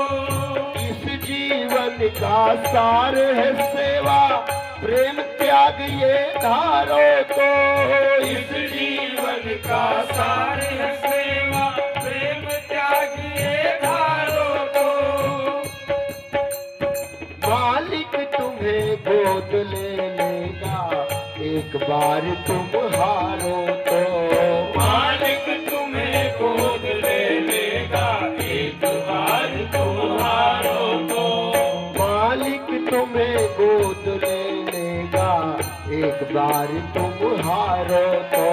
इस जीवन का सार है सेवा, प्रेम त्याग ये धारो तो। इस जीवन का सार है सेवा, प्रेम त्याग ये धारो तो। मालिक तुम्हें गोद ले लेगा, एक बार तुम हारो तो। मालिक तुम्हें गोद ले लेगा, एक बार तुम हारो तो। मालिक तुम्हें गोद ले लेगा, एक बार तुम हारो तो।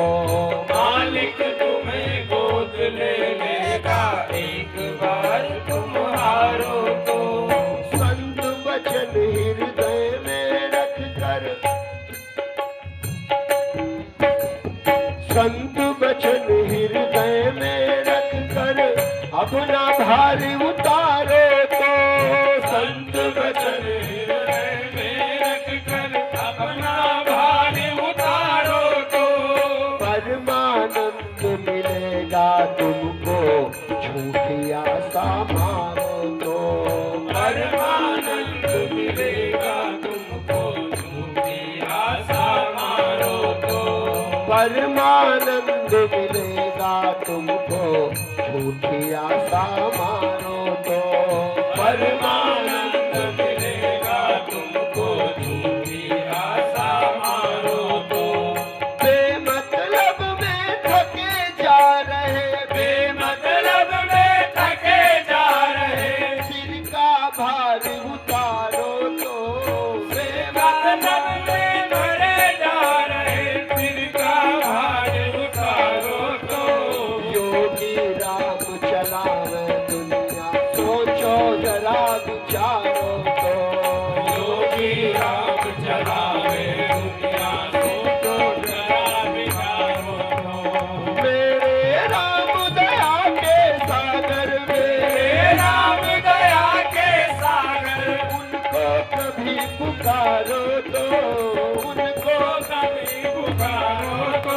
मालिक तुम्हें गोद ले लेगा, एक बार तुम हारो तो। संत वचन हृदय में रख कर, संत वचन हृदय में रख कर अपना भार उतारो तो। संत वचन हृदय में रख कर अपना भार उतारो तो। परमानंद मिलेगा तुमको, झूठी आशा मारो तो। परमानंद मिलेगा तुमको, झूठी आशा मारो तो। परमानंद मिलेगा तुमको, झूठी आशा मारो तो। परमानंद मिलेगा तुमको, झूठी आशा मारो तो। बेमतलब में थके जा रहे, बेमतलब में थके जा रहे, सिर का भार उतारो तो। बेमतलब में भरे जा रहे, सिर का भार उतारो तो। योगी राम चलावे दुनिया, सोचो जरा विचारो तो। योगी राम चलावे दुनिया, सोचो जरा विचारो तो। मेरे राम दया के सागर में, राम दया के सागर, उनको कभी पुकारो तो। उनको कभी पुकारो तो।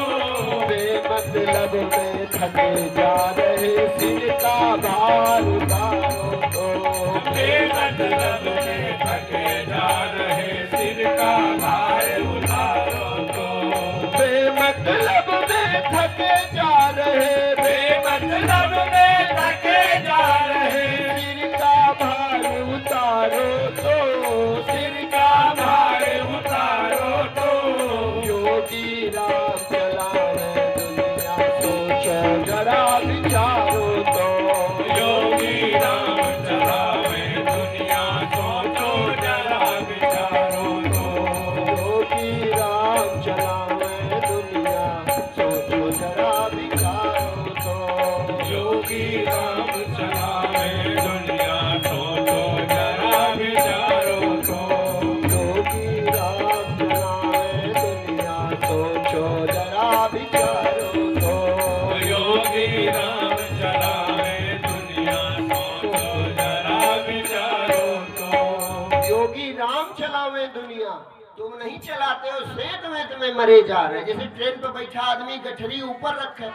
बेमतलब में थके जा रहे, सिर का भार उतारो तो। बेमतलब में थके जा रहे, सिर का भार उतारो तो। बेमतलब में थके जा रहे, बेमतलब में थके जा रहे, सिर का भार उतारो तो। सिर का भार उतारो तो। योगी राम चलावे दुनिया, सोचो जरा विचारो तो। योगी राम चलावे दुनिया, सोचो जरा विचारो तो। योगी राम चलावे दुनिया, सोचो जरा विचारो तो। योगी राम चलावे दुनिया, सोचो जरा विचारो तो। योगी राम चलावे दुनिया, सोचो जरा विचारो तो। योगी राम चलावे दुनिया, सोचो जरा विचारो तो। योगी राम चलावे दुनिया, तुम नहीं चलाते हो, सेत में तुम्हें मरे जा रहे। जैसे ट्रेन पर बैठा आदमी गठरी ऊपर रखे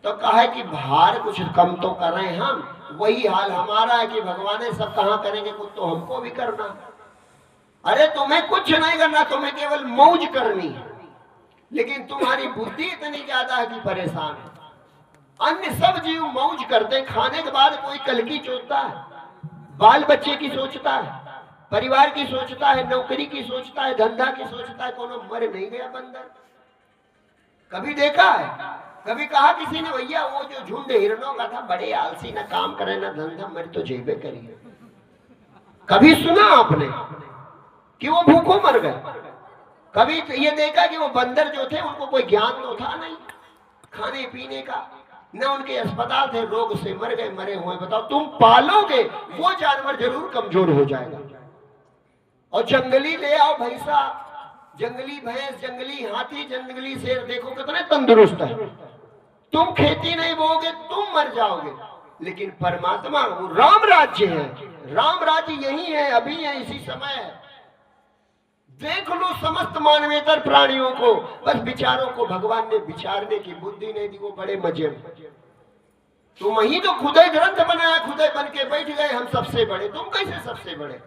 तो कहे कि भार कुछ कम तो करें हम, वही हाल हमारा है कि भगवान ने सब कहाँ करेंगे, कुछ तो हमको भी करना। अरे तुम्हें कुछ नहीं करना, तुम्हें केवल मौज करनी है, लेकिन तुम्हारी बुद्धि इतनी ज्यादा है कि परेशान है। अन्य सब जीव मौज करते, खाने के बाद कोई कल की सोचता है, बाल बच्चे की सोचता है, परिवार की सोचता है, नौकरी की सोचता है, धंधा की सोचता है। कोनो मर नहीं गया बंदर? कभी देखा है? कभी कहा किसी ने भैया वो जो झुंड हिरणों का था, बड़े आलसी, ना काम करे ना धंधा, मर तो जेबे करिए। कभी सुना आपने कि वो भूखों मर गए? कभी ये देखा कि वो बंदर जो थे उनको कोई ज्ञान तो था नहीं खाने पीने का, न उनके अस्पताल थे, रोग से मर गए, मरे हुए। बताओ, तुम पालोगे वो जानवर जरूर कमजोर हो जाएगा। और जंगली ले आओ भैंसा, जंगली भैंस, जंगली हाथी, जंगली शेर, देखो कितने तंदुरुस्त है। तुम खेती नहीं बोगे तुम मर जाओगे। लेकिन परमात्मा वो राम राज्य है, राम राज्य यही है, अभी है, इसी समय है। देख लो समस्त मानवेतर प्राणियों को, बस विचारों को भगवान ने विचारने की बुद्धि नहीं दी, वो बड़े मजे में। तुम ही तो खुदे ग्रंथ बनाया, खुदे बन के बैठ गए हम सबसे बड़े। तुम कैसे सबसे बड़े?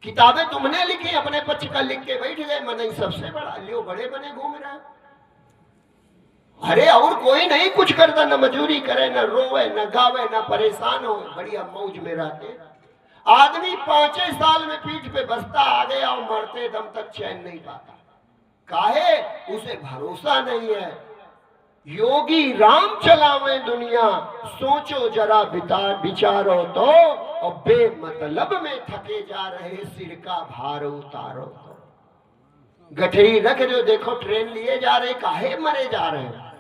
किताबें तुमने लिखी, अपने पक्ष का लिख के बैठ गए, मैं नहीं सबसे बड़ा, लियो बड़े बने घूम रहे। अरे और कोई नहीं कुछ करता, न मजूरी करे, न रोवे, न गावे, न परेशान हो, बढ़िया मौज में रहते। आदमी 5 साल में पीठ पे बसता आ गया और मरते दम तक चैन नहीं पाता। काहे? उसे भरोसा नहीं है। योगी राम चलावे दुनिया, सोचो जरा विचारो तो, और बेमतलब में थके जा रहे, सिर का भार उतारो तो। गठरी रख जो देखो ट्रेन लिए जा रहे, काहे मरे जा रहे हैं।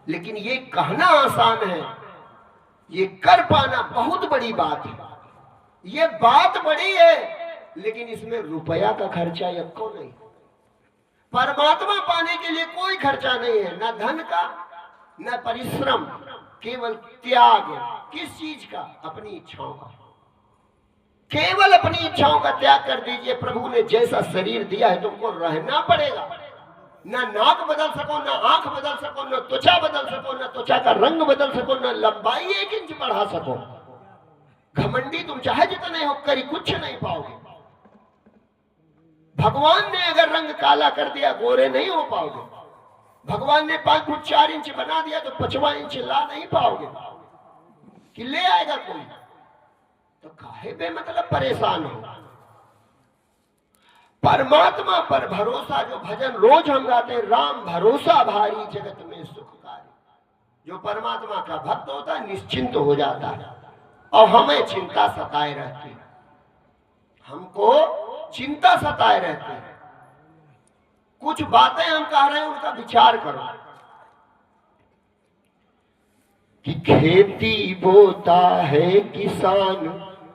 लेकिन ये कहना आसान है, ये कर पाना बहुत बड़ी बात है। ये बात बड़ी है, लेकिन इसमें रुपया का खर्चा यक्को नहीं। परमात्मा पाने के लिए कोई खर्चा नहीं है, न धन का न परिश्रम, केवल त्याग। किस चीज का? अपनी इच्छाओं का। केवल अपनी इच्छाओं का त्याग कर दीजिए। प्रभु ने जैसा शरीर दिया है तुमको रहना पड़ेगा। ना नाक बदल सको, ना आंख बदल सको, ना त्वचा बदल सको, ना त्वचा का रंग बदल सको, ना लंबाई 1 इंच बढ़ा सको। घमंडी तुम चाहे जितने हो, करी कुछ नहीं पाओगे। भगवान ने अगर रंग काला कर दिया, गोरे नहीं हो पाओगे। भगवान ने 5 फुट 4 इंच बना दिया तो 5वां इंच ला नहीं पाओगे। कि ले आएगा कोई? तो काहे बेमतलब परेशान हो। परमात्मा पर भरोसा, जो भजन रोज हम गाते हैं, राम भरोसा भारी जगत में सुखकारी। जो परमात्मा का भक्त होता है निश्चिंत हो जाता है, और हमें चिंता सताए रहती है। हमको चिंता सताए रहती है। कुछ बातें हम कह रहे हैं, उनका विचार करो। कि खेती बोता है किसान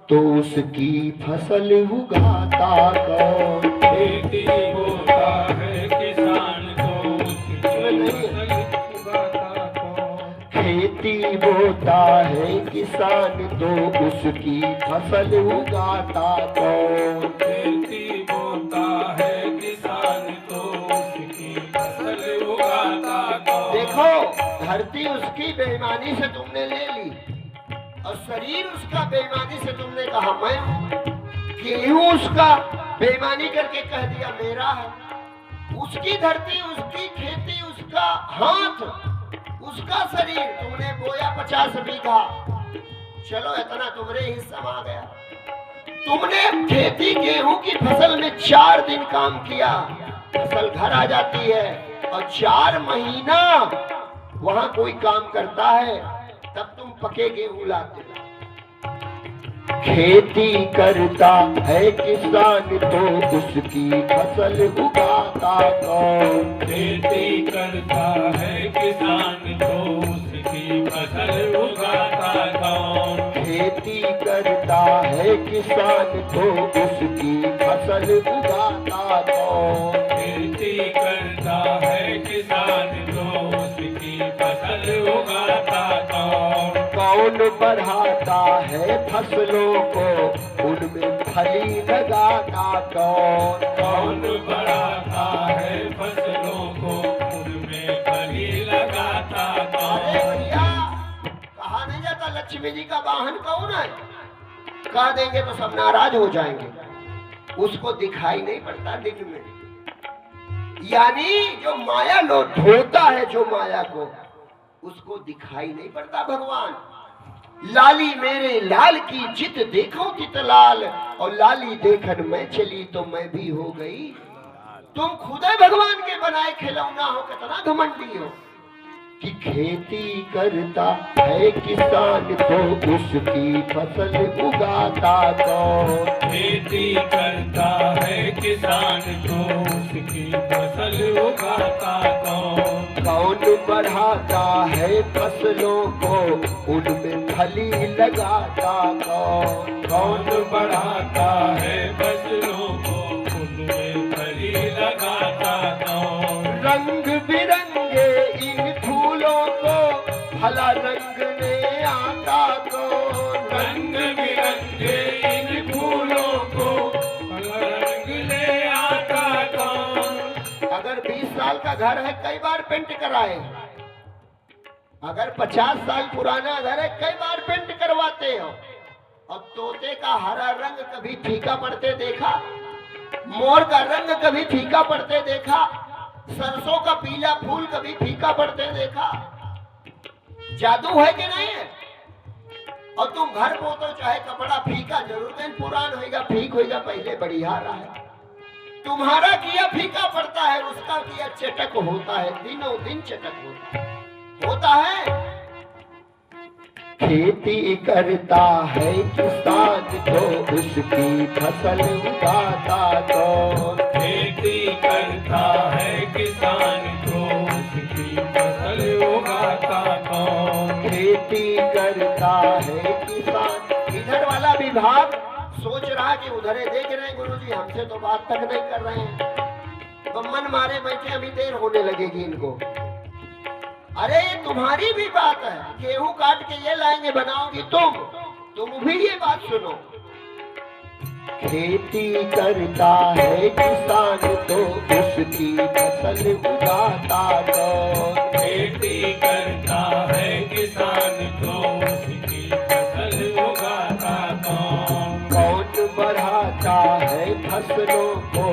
तो उसकी फसल उगाता कौन? खेती बोता है किसान तो उसकी फसल उगाता कौन? खेती बोता है किसान तो उसकी फसल उगाता कौन? खेती बोता है किसान तो उसकी फसल उगाता कौन? देखो, धरती उसकी बेईमानी से तुमने ले ली, और शरीर उसका बेईमानी से तुमने कहा मैं हूं। गेहूं उसका बेईमानी करके कह दिया मेरा है। उसकी धरती, उसकी खेती, उसका हाथ, उसका शरीर, तुमने बोया 50 बीघा, चलो इतना तुम्हारे हिस्सा में आ गया। तुमने खेती गेहूं की फसल में 4 दिन काम किया, फसल घर आ जाती है, और 4 महीना वहां कोई काम करता है, तब तुम पके गेहूं लाते। खेती करता है किसान तो उसकी फसल उगाता कौन? खेती करता है किसान तो उसकी फसल उगाता कौन? खेती करता है किसान तो उसकी फसल उगाता कौन? खेती करता है किसान तो उसकी फसल उगाता कौन? कौन बढ़ाता है फसलों को उनमें फली लगाता कौन? कौन बढ़ाता है फसलों को उनमें फली लगाता अरे कौन? भैया, कहा नहीं जाता लक्ष्मी जी का वाहन कौन है? कह देंगे तो सब नाराज हो जाएंगे। उसको दिखाई नहीं पड़ता दिन में। यानी जो माया लो धोता है, जो माया को, उसको दिखाई नहीं पड़ता भगवान। लाली मेरे लाल की जित देखो तित लाल, और लाली देखन मैं चली तो मैं भी हो गई। तुम खुद भगवान के बनाए खिलौना हो, कितना घमंडी हो। कि खेती करता है किसान तो उसकी फसल उगाता कौन? खेती करता है किसान तो उसकी फसल उगाता कौन? कौन बढ़ाता है फसलों को उनमें फली लगाता कौन? कौन बढ़ाता है फसलों को उनमें फली लगाता कौन? रंग बिरंगे इन फूलों को भला रंगने आता कौन? रंग बिरंगे इन फूलों को रंग ले आता कौन? अगर 20 साल का घर है, कई बार पेंट कराए। अगर 50 साल पुराना घर है, कई बार पेंट करवाते हो। और तोते का हरा रंग कभी फीका पड़ते देखा? मोर का रंग कभी फीका पड़ते देखा? सरसों का पीला फूल कभी फीका पड़ते देखा? जादू है कि नहीं है? और तुम घर को तो चाहे कपड़ा फीका जरूर दिन पुरान होगा, फीक होगा, पहले बढ़िया रहा है। तुम्हारा किया फीका पड़ता है, उसका किया चटक होता है, दिनों दिन चटक होता है। खेती करता है किसान तो उसकी फसल उगाता कौन? खेती करता है किसान तो उसकी फसल उगाता कौन? खेती करता है किसान। इधर वाला विभाग सोच रहा कि उधरे देख रहे हैं गुरुजी, हमसे तो बात तक नहीं कर रहे हैं, तो मन मारे बैठे, अभी देर होने लगेगी इनको। अरे ये तुम्हारी भी बात है, गेहूं काट के ये लाएंगे, बनाओगी तुम भी ये बात सुनो। खेती करता है किसान तो उसकी फसल उगाता कौन? खेती करता है किसान तो उसकी फसल उगाता कौन? कौन बढ़ाता है फसलों को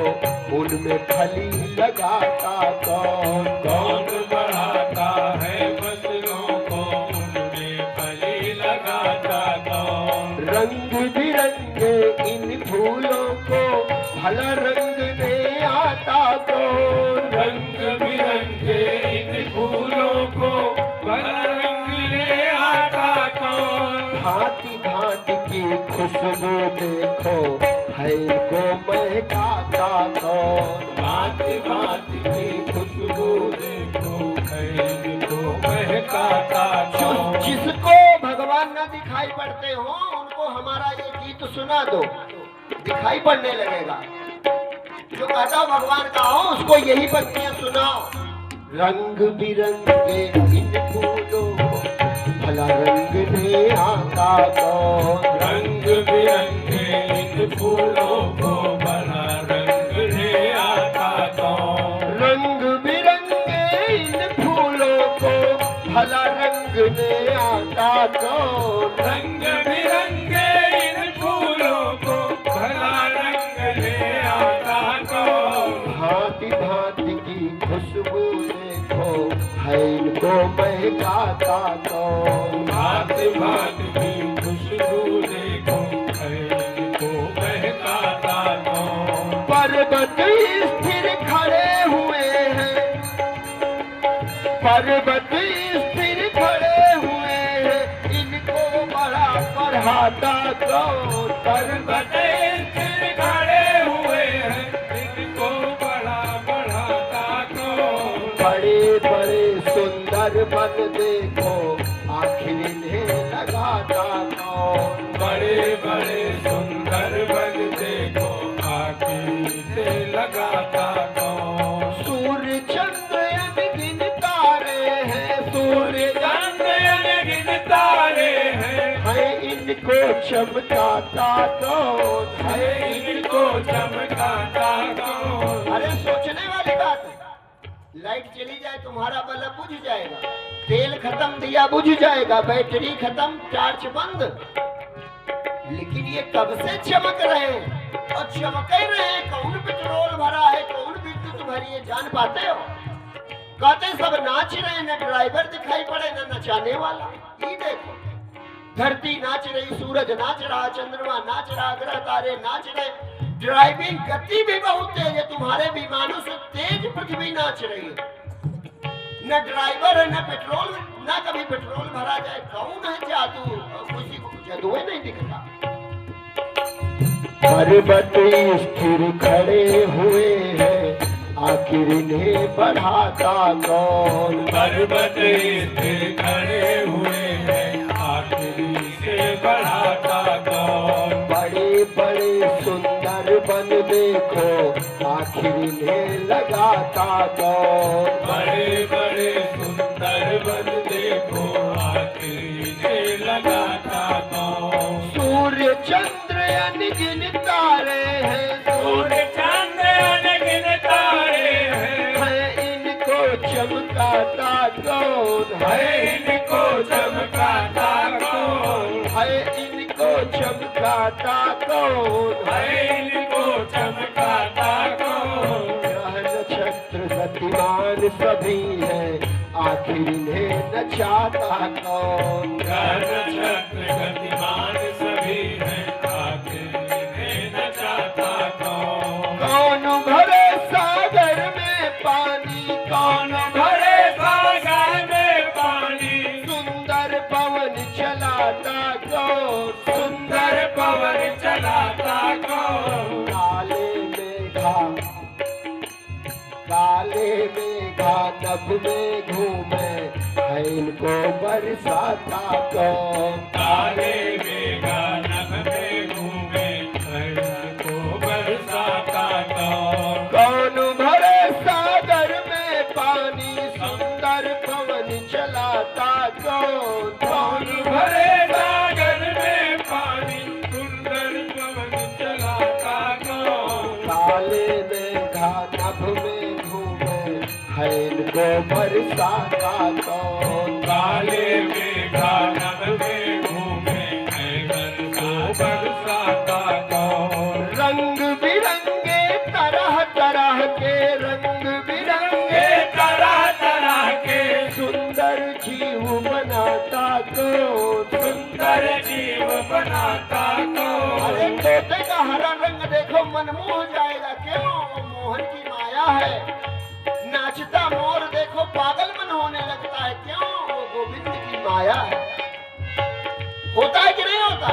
उनमें फली लगाता कौन? कौन बढ़ाता है फसलों को उनमें फली लगाता कौन? रंग बिरंगे इन फूलों को भला रंगने आता कौन? रंग बिरंगे इन फूलों को भला रंगने आता कौन? भांति भांति की खुशबू देखो है को महकाता कौन? भांति भांति की खुशबू देखो है को महकाता कौन? जिसको भगवान न दिखाई पड़ते हो उनको हमारा ये गीत सुना दो, दिखाई पड़ने लगेगा। जो कहता हो भगवान का हो उसको यही पंक्तियां सुनाओ। रंग बिरंगे इन फूलों को भला रंगने आता कौन? रंग बिरंगे इन फूलों को भला रंगने आता कौन? रंग बिरंगे इन फूलों को भला रंगने आता कौन? रंग बिरंगे इन फूलों को भला रंगने आता कौन? भांति भांति की खुशबू देखो है इनको महकाता कौन? भांति भांति की खुशबू देखो है को महकाता कौन? पर्वत स्थिर खड़े हुए हैं, पर्वत स्थिर खड़े हुए हैं, इनको बड़ा बढ़ाता कौन? पर्वत स्थिर खड़े हुए हैं, इनको बड़ा बढ़ाता कौन? बड़े बड़े सुंदर बन देखो आखिर इन्हें लगाता कौन? बड़े बड़े सुंदर बन देखो आखिर से लगाता कौन? सूर्य चंद्र अनगिन तारे हैं, सूर्य चंद्र अनगिन तारे हैं, इनको चमकाता कौन? है इनको चमकाता कौन? अरे सोचने वाली बात है। लाइट चली जाए तुम्हारा बल्ब बुझ जाएगा, तेल खत्म दिया बुझ जाएगा, बैटरी खत्म चार्ज बंद, लेकिन ये कब से चमक रहे हैं और चमक ही रहे हैं। कौन पेट्रोल भरा है, कौन विद्युत भरी है, जान पाते हो? कहते सब नाच रहे हैं, न ड्राइवर दिखाई पड़े न नचाने वाला। ये देखो धरती नाच रही, सूरज नाच रहा, चंद्रमा नाच रहा, ग्रह तारे नाच रहे। ड्राइविंग गति भी बहुत तेज है, तुम्हारे विमानों से तेज पृथ्वी नाच रही है। न ड्राइवर है, न पेट्रोल, न कभी पेट्रोल भरा जाए। कौन है जादू? किसी को जादू नहीं दिखता। पर्वत स्थिर खड़े हुए हैं, आखिर इन्हें बढ़ाता कौन? पर्वत स्थिर खड़े हुए हैं, आखिर से बढ़ाता कौन? बड़े बड़े सुंदर बन देखो आखिर इन्हें लगाता कौन? बड़े बड़े सुंदर बन देखो आखिर से लगाता कौन? सूर्य चंद्र अनगिन तारे हैं, सूर्य चंद्र अनगिन तारे हैं, इनको चमकाता कौन? है इनको चमकाता कौन? है इनको चमकाता कौन? है इनको चमकाता सभी हैं, आखिर इन्हें नचाता कौन। गर्व छत्र गतिमान सभी हैं, आखिर इन्हें नचाता कौन। कौन भरे सागर में पानी, कौन भरे सागर में पानी, सुंदर पवन चलाता कौन। सुंदर पवन चलाता कौन। काले मेघा नभ में घूमे, है इनको बरसाता कौन। काले मेघा नभ में घूमे, है इनको बरसाता कौन। कौन भरे सागर में पानी, सुंदर पवन चलाता कौन। कौन भरे सागर में पानी, सुंदर पवन चलाता कौन। काले मेघा नभ में घूमे, है इनको बरसाता कौन। काले मेघा नभ में घूमे, है इनको बरसाता कौन। रंग बिरंगे तरह तरह के, रंग बिरंगे तरह तरह के, सुंदर जीव बनाता कौन। सुंदर जीव बनाता अरे कौन। तोते का हरा रंग देखो मन मोह जाएगा, क्यों वो मोहन की माया है। नाचता मोर देखो पागल मन होने लगता है, क्यों वो गोविंद की माया है। होता है कि नहीं होता।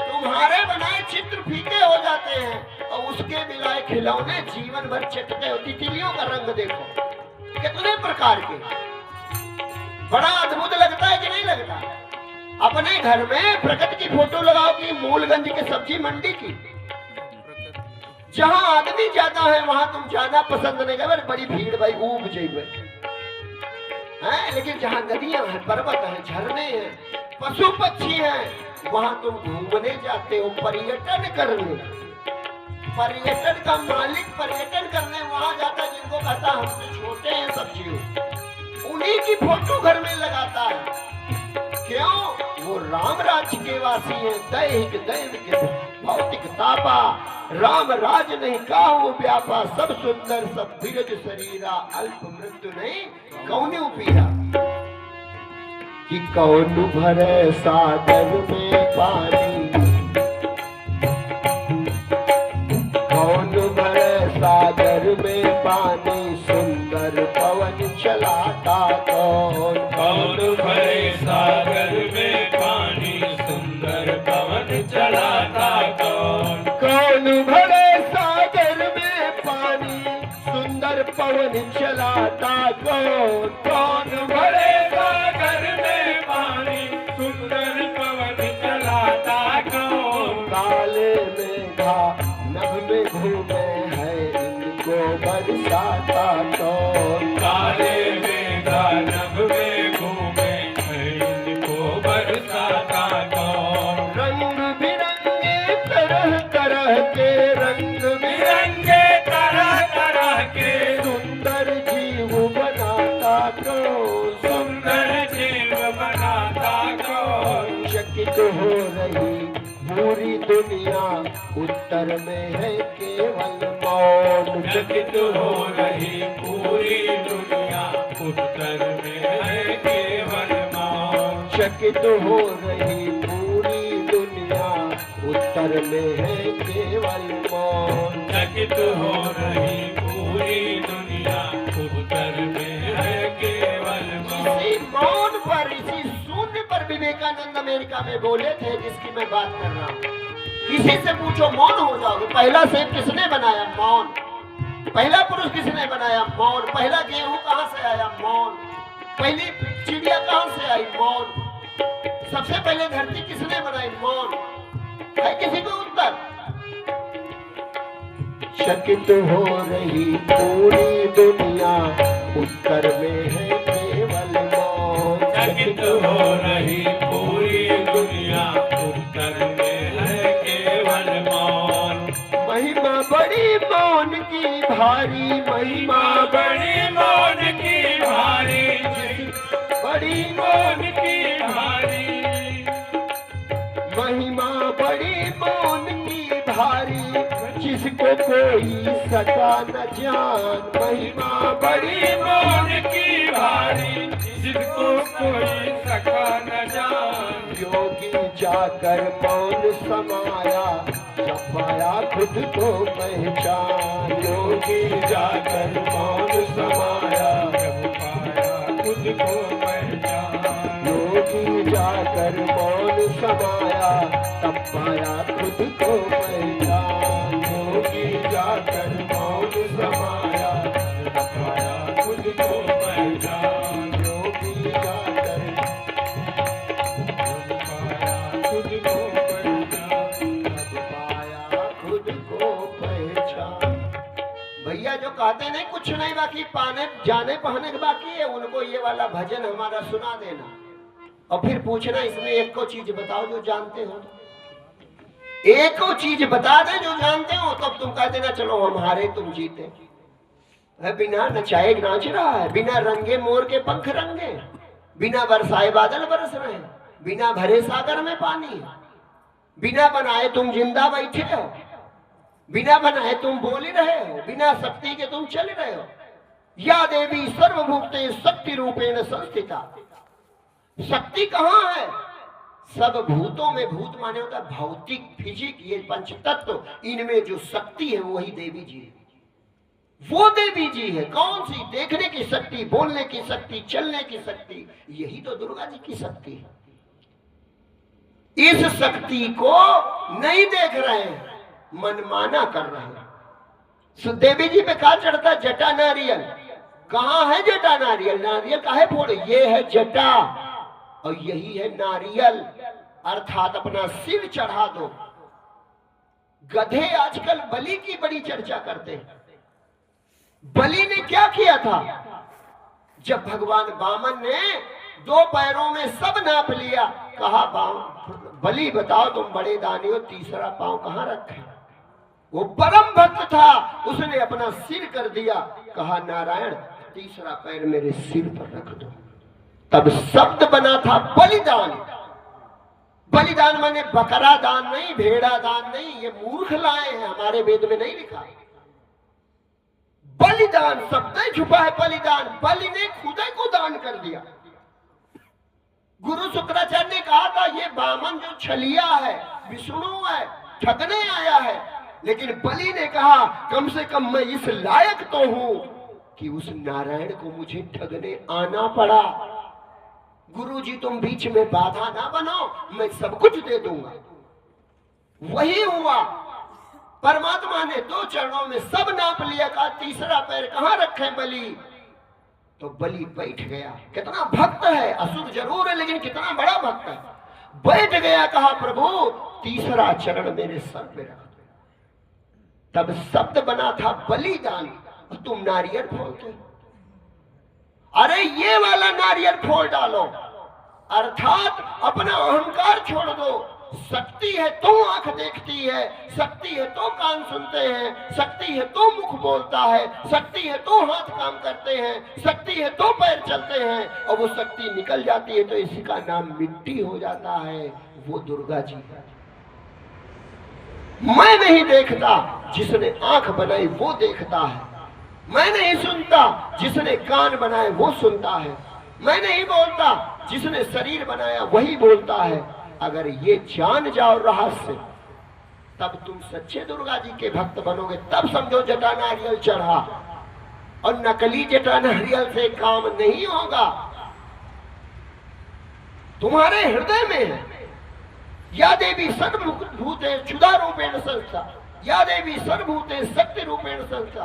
तुम्हारे बनाए चित्र फीके हो जाते हैं और उसके मिलाए खिलौने जीवन भर चटके होती। तितलियों का रंग देखो कितने प्रकार के, बड़ा अद्भुत लगता है कि नहीं लगता। अपने घर में प्रकृति की फोटो लगाओ कि मूलगंज के सब्जी मंडी की, जहां आदमी ज्यादा है वहां तुम जाना पसंद नहीं करोगे, बड़ी भीड़ भाई ऊब जाइए हैं। लेकिन जहां नदियां हैं, पर्वत हैं, झरने हैं, पशु पक्षी हैं, वहां तुम घूमने जाते हो, पर्यटन करने। पर्यटन का मालिक पर्यटन करने वहां जाता है जिनको कहता हमसे छोटे हैं सब्जी, उन्हीं की फोटो घर में लगाता है। क्यों? वो राम राज्य के वासी हैं। दैहिक दैविक भौतिक तापा, राम राज नहीं काहू व्यापा, सब सुंदर सब बिरज शरीरा, अल्प मृत्यु नहीं कौन पीरा। कि कौन भरे सागर में पानी, कौन भरे सागर में पानी, सुंदर पवन चलाता कौन। कौन भरे सागर में पानी, सुंदर पवन चलाता कौन। कौन भरे सागर में पानी, सुंदर पवन चलाता कौन। कौन भरे सागर में पानी, सुंदर पवन चलाता कौन। काले मेघा नभ में घूमे, है इनको बरसाता कौन। काले मेघा नभ में घूमे, है इनको बरसाता कौन। रंग बिरंगे तरह तरह के, रंग बिरंगे तरह तरह के, सुंदर जीव बनाता कौन। सुंदर जीव बनाता कौन। चकित हो रही पूरी दुनिया, उत्तर में है केवल मौन। चकित हो रही पूरी दुनिया, उत्तर में है केवल मौन। चकित हो रही पूरी दुनिया, उत्तर में है केवल मौन। चकित हो रही पूरी दुनिया, उत्तर में है केवल मौन। इसी मौन पर, इसी शून्य पर विवेकानंद अमेरिका में बोले थे, जिसकी मैं बात कर रहा हूँ। किसी से पूछो मौन हो जाओगे। पहला सेब किसने बनाया? मौन। पहला पुरुष किसने बनाया? मौन। पहला गेहूं कहाँ से आया? मौन। पहली चिड़िया कहाँ से आई? मौन। सबसे पहले धरती किसने बनाई? मौन। है किसी को उत्तर? चकित हो रही पूरी दुनिया, उत्तर में है केवल मौन। चकित हो रही पूरी दुनिया, उत्तर में है केवल मौन। महिमा बड़ी मौन की भारी, महिमा बड़ी मौन की भारी, बड़ी मौन की भारी। महिमा बड़ी मौन की भारी, जिसके जिनको कोई सका न जान, महिमा बड़ी मौन की भारी, जिसको कोई सका न जान। योगी जाकर मौन समाया, जब पाया खुद को पहचान। योगी जाकर मौन समाया, जब पाया खुद को पहचान। योगी जाकर मौन समाया, तब पाया खुद को पहचान। योगी जाकर मौन समाया, जब पाया खुद को पहचान। योगी जाकर जब पाया खुद को पहचान। तब पाया खुद को पहचान। भैया जो कहते नहीं कुछ नहीं बाकी, पाने जाने पहने के बाकी है, उनको ये वाला भजन हमारा सुना देना और फिर पूछना इसमें एक को चीज बताओ जो जानते हो। एक को चीज बता दे जो जानते हो, तब तुम कह देना चलो हम हारे तुम जीते। बिना नचाए नाच रहा है, बिना रंगे मोर के पंख रंगे, बिना बरसाए बादल बरस रहे, बिना भरे सागर में पानी, बिना बनाए तुम जिंदा बैठे हो, बिना बनाए तुम बोल ही रहे हो, बिना शक्ति के तुम चल रहे हो। या देवी सर्वभूते शक्ति रूपेण संस्थिता। शक्ति कहाँ है? सब भूतों में, भूत माने होता है भौतिक, फिजिक, ये पंच तत्व, इनमें जो शक्ति है वही देवी जी है। वो देवी जी है। कौन सी? देखने की शक्ति, बोलने की शक्ति, चलने की शक्ति, यही तो दुर्गा जी की शक्ति है। इस शक्ति को नहीं देख रहे हैं, मनमाना कर रहे हैं। सो देवी जी पे कहा चढ़ता जटा नारियल। कहाँ है जटा नारियल? नारियल काहे फोड़? ये है जटा और यही है नारियल, अर्थात अपना सिर चढ़ा दो। गधे आजकल बलि की बड़ी चर्चा करते हैं। बलि ने क्या किया था? जब भगवान वामन ने 2 पैरों में सब नाप लिया, कहा बलि बताओ तुम बड़े दानी हो, तीसरा पांव कहां रखे? वो परम भक्त था, उसने अपना सिर कर दिया, कहा नारायण तीसरा पैर मेरे सिर पर रख दो। तब शब्द बना था बलिदान। बलिदान माने बकरा दान नहीं, भेड़ा दान नहीं, ये मूर्ख लाए हैं, हमारे वेद में नहीं लिखा। बलिदान शब्द छुपा है। बलिदान, बलि ने खुद को दान कर दिया। गुरु शुक्राचार्य ने कहा था ये वामन जो छलिया है, विष्णु है, ठगने आया है, लेकिन बलि ने कहा कम से कम मैं इस लायक तो हूं कि उस नारायण को मुझे ठगने आना पड़ा। गुरु जी तुम बीच में बाधा ना बनो, मैं सब कुछ दे दूंगा। वही हुआ। परमात्मा ने 2 चरणों में सब नाप लिया, कहा तीसरा पैर कहां रखे बलि? तो बलि बैठ गया। कितना भक्त है, असुर जरूर है लेकिन कितना बड़ा भक्त है। बैठ गया, कहा प्रभु तीसरा चरण मेरे सर पे रख। तब शब्द बना था बलिदान, और तुम नारियल फोड़ते। अरे ये वाला नारियल फोड़ डालो, अर्थात अपना अहंकार छोड़ दो। शक्ति है तो आंख देखती है, शक्ति है तो कान सुनते हैं, शक्ति है तो मुख बोलता है, शक्ति है तो हाथ काम करते हैं, शक्ति है तो पैर चलते हैं, और वो शक्ति निकल जाती है तो इसी का नाम मिट्टी हो जाता है। वो दुर्गा जी है। मैं नहीं देखता, जिसने आंख बनाई वो देखता है। मैं नहीं सुनता, जिसने कान बनाए वो सुनता है। मैं नहीं बोलता, जिसने शरीर बनाया वही बोलता है। अगर ये जान जाओ रहस्य, तब तुम सच्चे दुर्गा जी के भक्त बनोगे। तब समझो जटा नारियल चढ़ा, और नकली जटा नारियल से काम नहीं होगा। तुम्हारे हृदय में है। या देवी सर्वभूते क्षुधा रूपेण संस्था, या देवी सर्वभूते शक्ति रूपेण संस्था।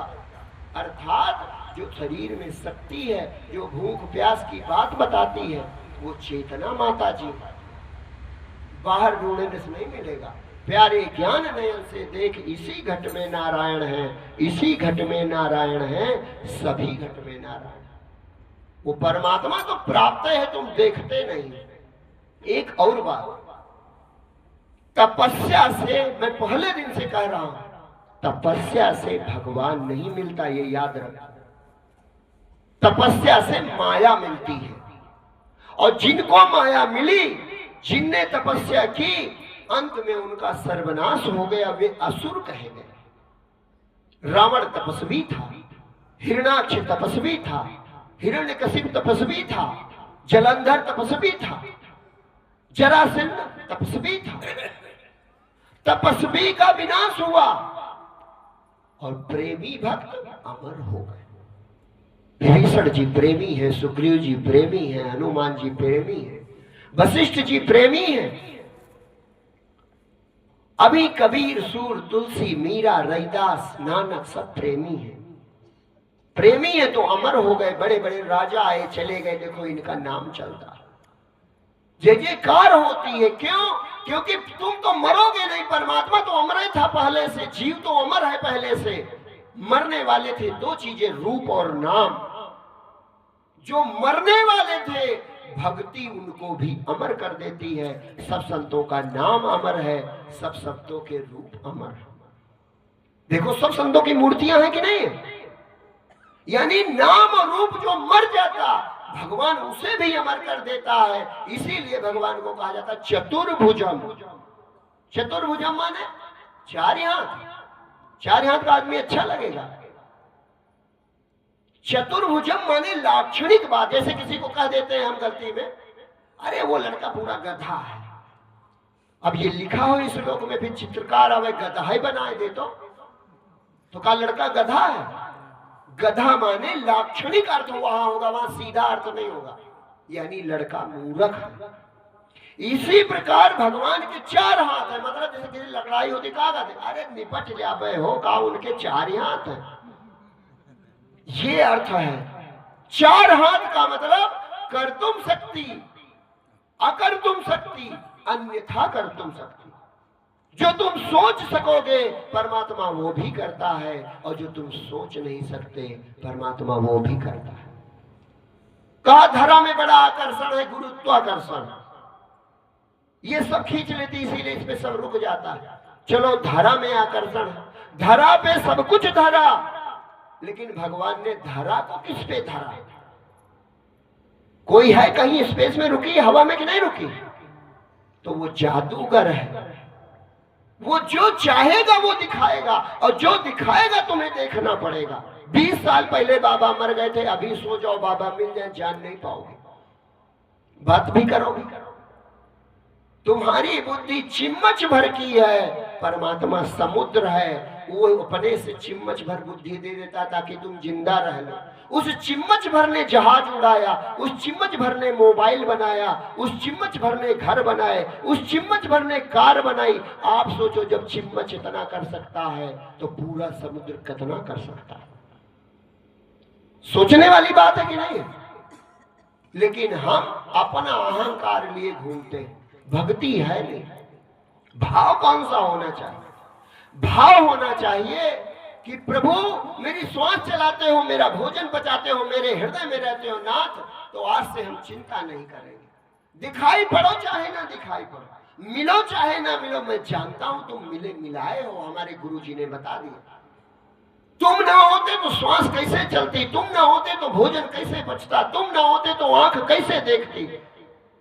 अर्थात जो शरीर में शक्ति है, जो भूख प्यास की बात बताती है, वो चेतना माता जी। बाहर ढूंढने से नहीं मिलेगा। प्यारे ज्ञान नयन से देख, इसी घट में नारायण है, इसी घट में नारायण है, सभी घट में नारायण। वो परमात्मा तो प्राप्त है, तुम देखते नहीं। एक और बात, तपस्या से, मैं पहले दिन से कह रहा हूं, तपस्या से भगवान नहीं मिलता, ये याद रखना। तपस्या से माया मिलती है, और जिनको माया मिली, जिनने तपस्या की, अंत में उनका सर्वनाश हो गया, वे असुर कहे गए। रावण तपस्वी था, हिरणाक्ष तपस्वी था, हिरण्यकशिप तपस्वी था, जलंधर तपस्वी था, जरासंध तपस्वी था। तपस्वी का विनाश हुआ और प्रेमी भक्त अमर हो गए। विभीषण जी प्रेमी है, सुग्रीव जी प्रेमी है, हनुमान जी प्रेमी है, वशिष्ठ जी प्रेमी है, अभी कबीर, सूर, तुलसी, मीरा, रैदास, नानक सब प्रेमी है। प्रेमी है तो अमर हो गए। बड़े बड़े राजा आए चले गए, देखो इनका नाम चलता है, जय जयकार होती है। क्यों? क्योंकि तुम तो मरोगे नहीं, परमात्मा तो अमर ही था पहले से, जीव तो अमर है पहले से। मरने वाले थे दो चीजें, रूप और नाम। जो मरने वाले थे, भक्ति उनको भी अमर कर देती है। सब संतों का नाम अमर है, सब संतों के रूप अमर है। देखो सब संतों की मूर्तियां हैं कि नहीं? यानी नाम और रूप जो मर जाता, भगवान उसे भी अमर कर देता है। इसीलिए भगवान को कहा जाता चतुर्भुजम। चतुर्भुजम माने चार हाथ। चार हाथ का आदमी अच्छा लगेगा। चतुर्भुजम माने लाक्षणिक बात। जैसे किसी को कह देते हैं हम गलती में, अरे वो लड़का पूरा गधा है। अब ये लिखा हो इस श्लोक में, फिर चित्रकार अब गधा ही बनाए दे तो का लड़का गधा है। गधा माने लाक्षणिक अर्थ वहां होगा, वहां सीधा अर्थ नहीं होगा, यानी लड़का मूर्ख है। इसी प्रकार भगवान के चार हाथ है। मतलब जैसे किसी लड़ाई होती, कहा कहते अरे निपट जाबे हो, कहा उनके चार ही हाथ है, ये अर्थ है। चार हाथ का मतलब कर तुम शक्ति, अकर तुम शक्ति, अन्यथा कर तुम शक्ति। जो तुम सोच सकोगे परमात्मा वो भी करता है, और जो तुम सोच नहीं सकते परमात्मा वो भी करता है। कहा धरा में बड़ा आकर्षण है, गुरुत्वाकर्षण। ये सब खींच लेती, इसीलिए इस पे सब रुक जाता है। चलो धरा में आकर्षण है, धरा पे सब कुछ धरा, लेकिन भगवान ने धरा को किस पे धरा? कोई है कहीं स्पेस में रुकी, हवा में कि नहीं रुकी? तो वो जादूगर है। वो जो चाहेगा वो दिखाएगा, और जो दिखाएगा तुम्हें देखना पड़ेगा। 20 साल पहले बाबा मर गए थे, अभी सो जाओ बाबा मिल जाए, जान नहीं पाओगे, बात भी करोगे। तुम्हारी बुद्धि चिम्मच भर की है, परमात्मा समुद्र है, वो अपने से चिम्मच भर बुद्धि दे देता ताकि तुम जिंदा रह लो। उस चिम्मच भर ने जहाज उड़ाया, उस चिम्मच भर ने मोबाइल बनाया, उस चिम्मच भर ने घर बनाए, उस चिम्मच भर ने कार बनाई। आप सोचो जब चिम्मच इतना कर सकता है तो पूरा समुद्र कितना कर सकता है? सोचने वाली बात है कि नहीं? लेकिन हम अपना अहंकार लिए घूमते हैं। भक्ति है नहीं। भाव कौन सा होना चाहिए? भाव होना चाहिए कि प्रभु मेरी श्वास चलाते हो, मेरा भोजन पचाते हो, मेरे हृदय में रहते हो नाथ, तो आज से हम चिंता नहीं करेंगे। दिखाई पड़ो चाहे ना दिखाई पड़ो, मिलो चाहे ना मिलो, मैं जानता हूं तुम मिलाए हो। हमारे गुरुजी ने बता दिया, तुम ना होते तो श्वास कैसे चलती, तुम ना होते तो भोजन कैसे पचता, तुम ना होते तो आंख कैसे देखती।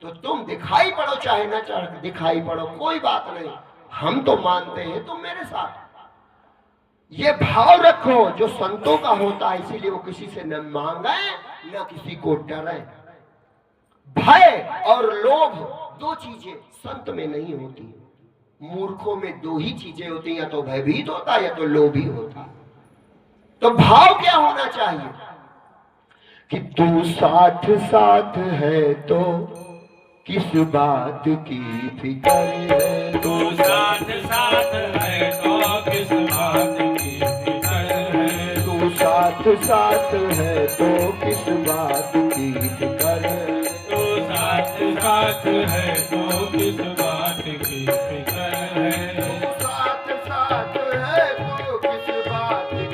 तो तुम दिखाई पड़ो चाहे ना चाहे दिखाई पड़ो, कोई बात नहीं, हम तो मानते हैं तुम मेरे साथ। ये भाव रखो जो संतों का होता है, इसीलिए वो किसी से न मांगे न किसी को डरे। भय और लोभ दो चीजें संत में नहीं होती। मूर्खों में दो ही चीजें होती, या तो भयभीत होता या तो लोभी होता। तो भाव क्या होना चाहिए कि तू साथ साथ है तो किस बात की फिक्र है, तू साथ साथ है तो किस बात की फिक्र है, तू साथ साथ है तो किस बात की फिक्र है, तू साथ साथ है तो किस बात की फिक्र है, तू साथ साथ है तो किस बात की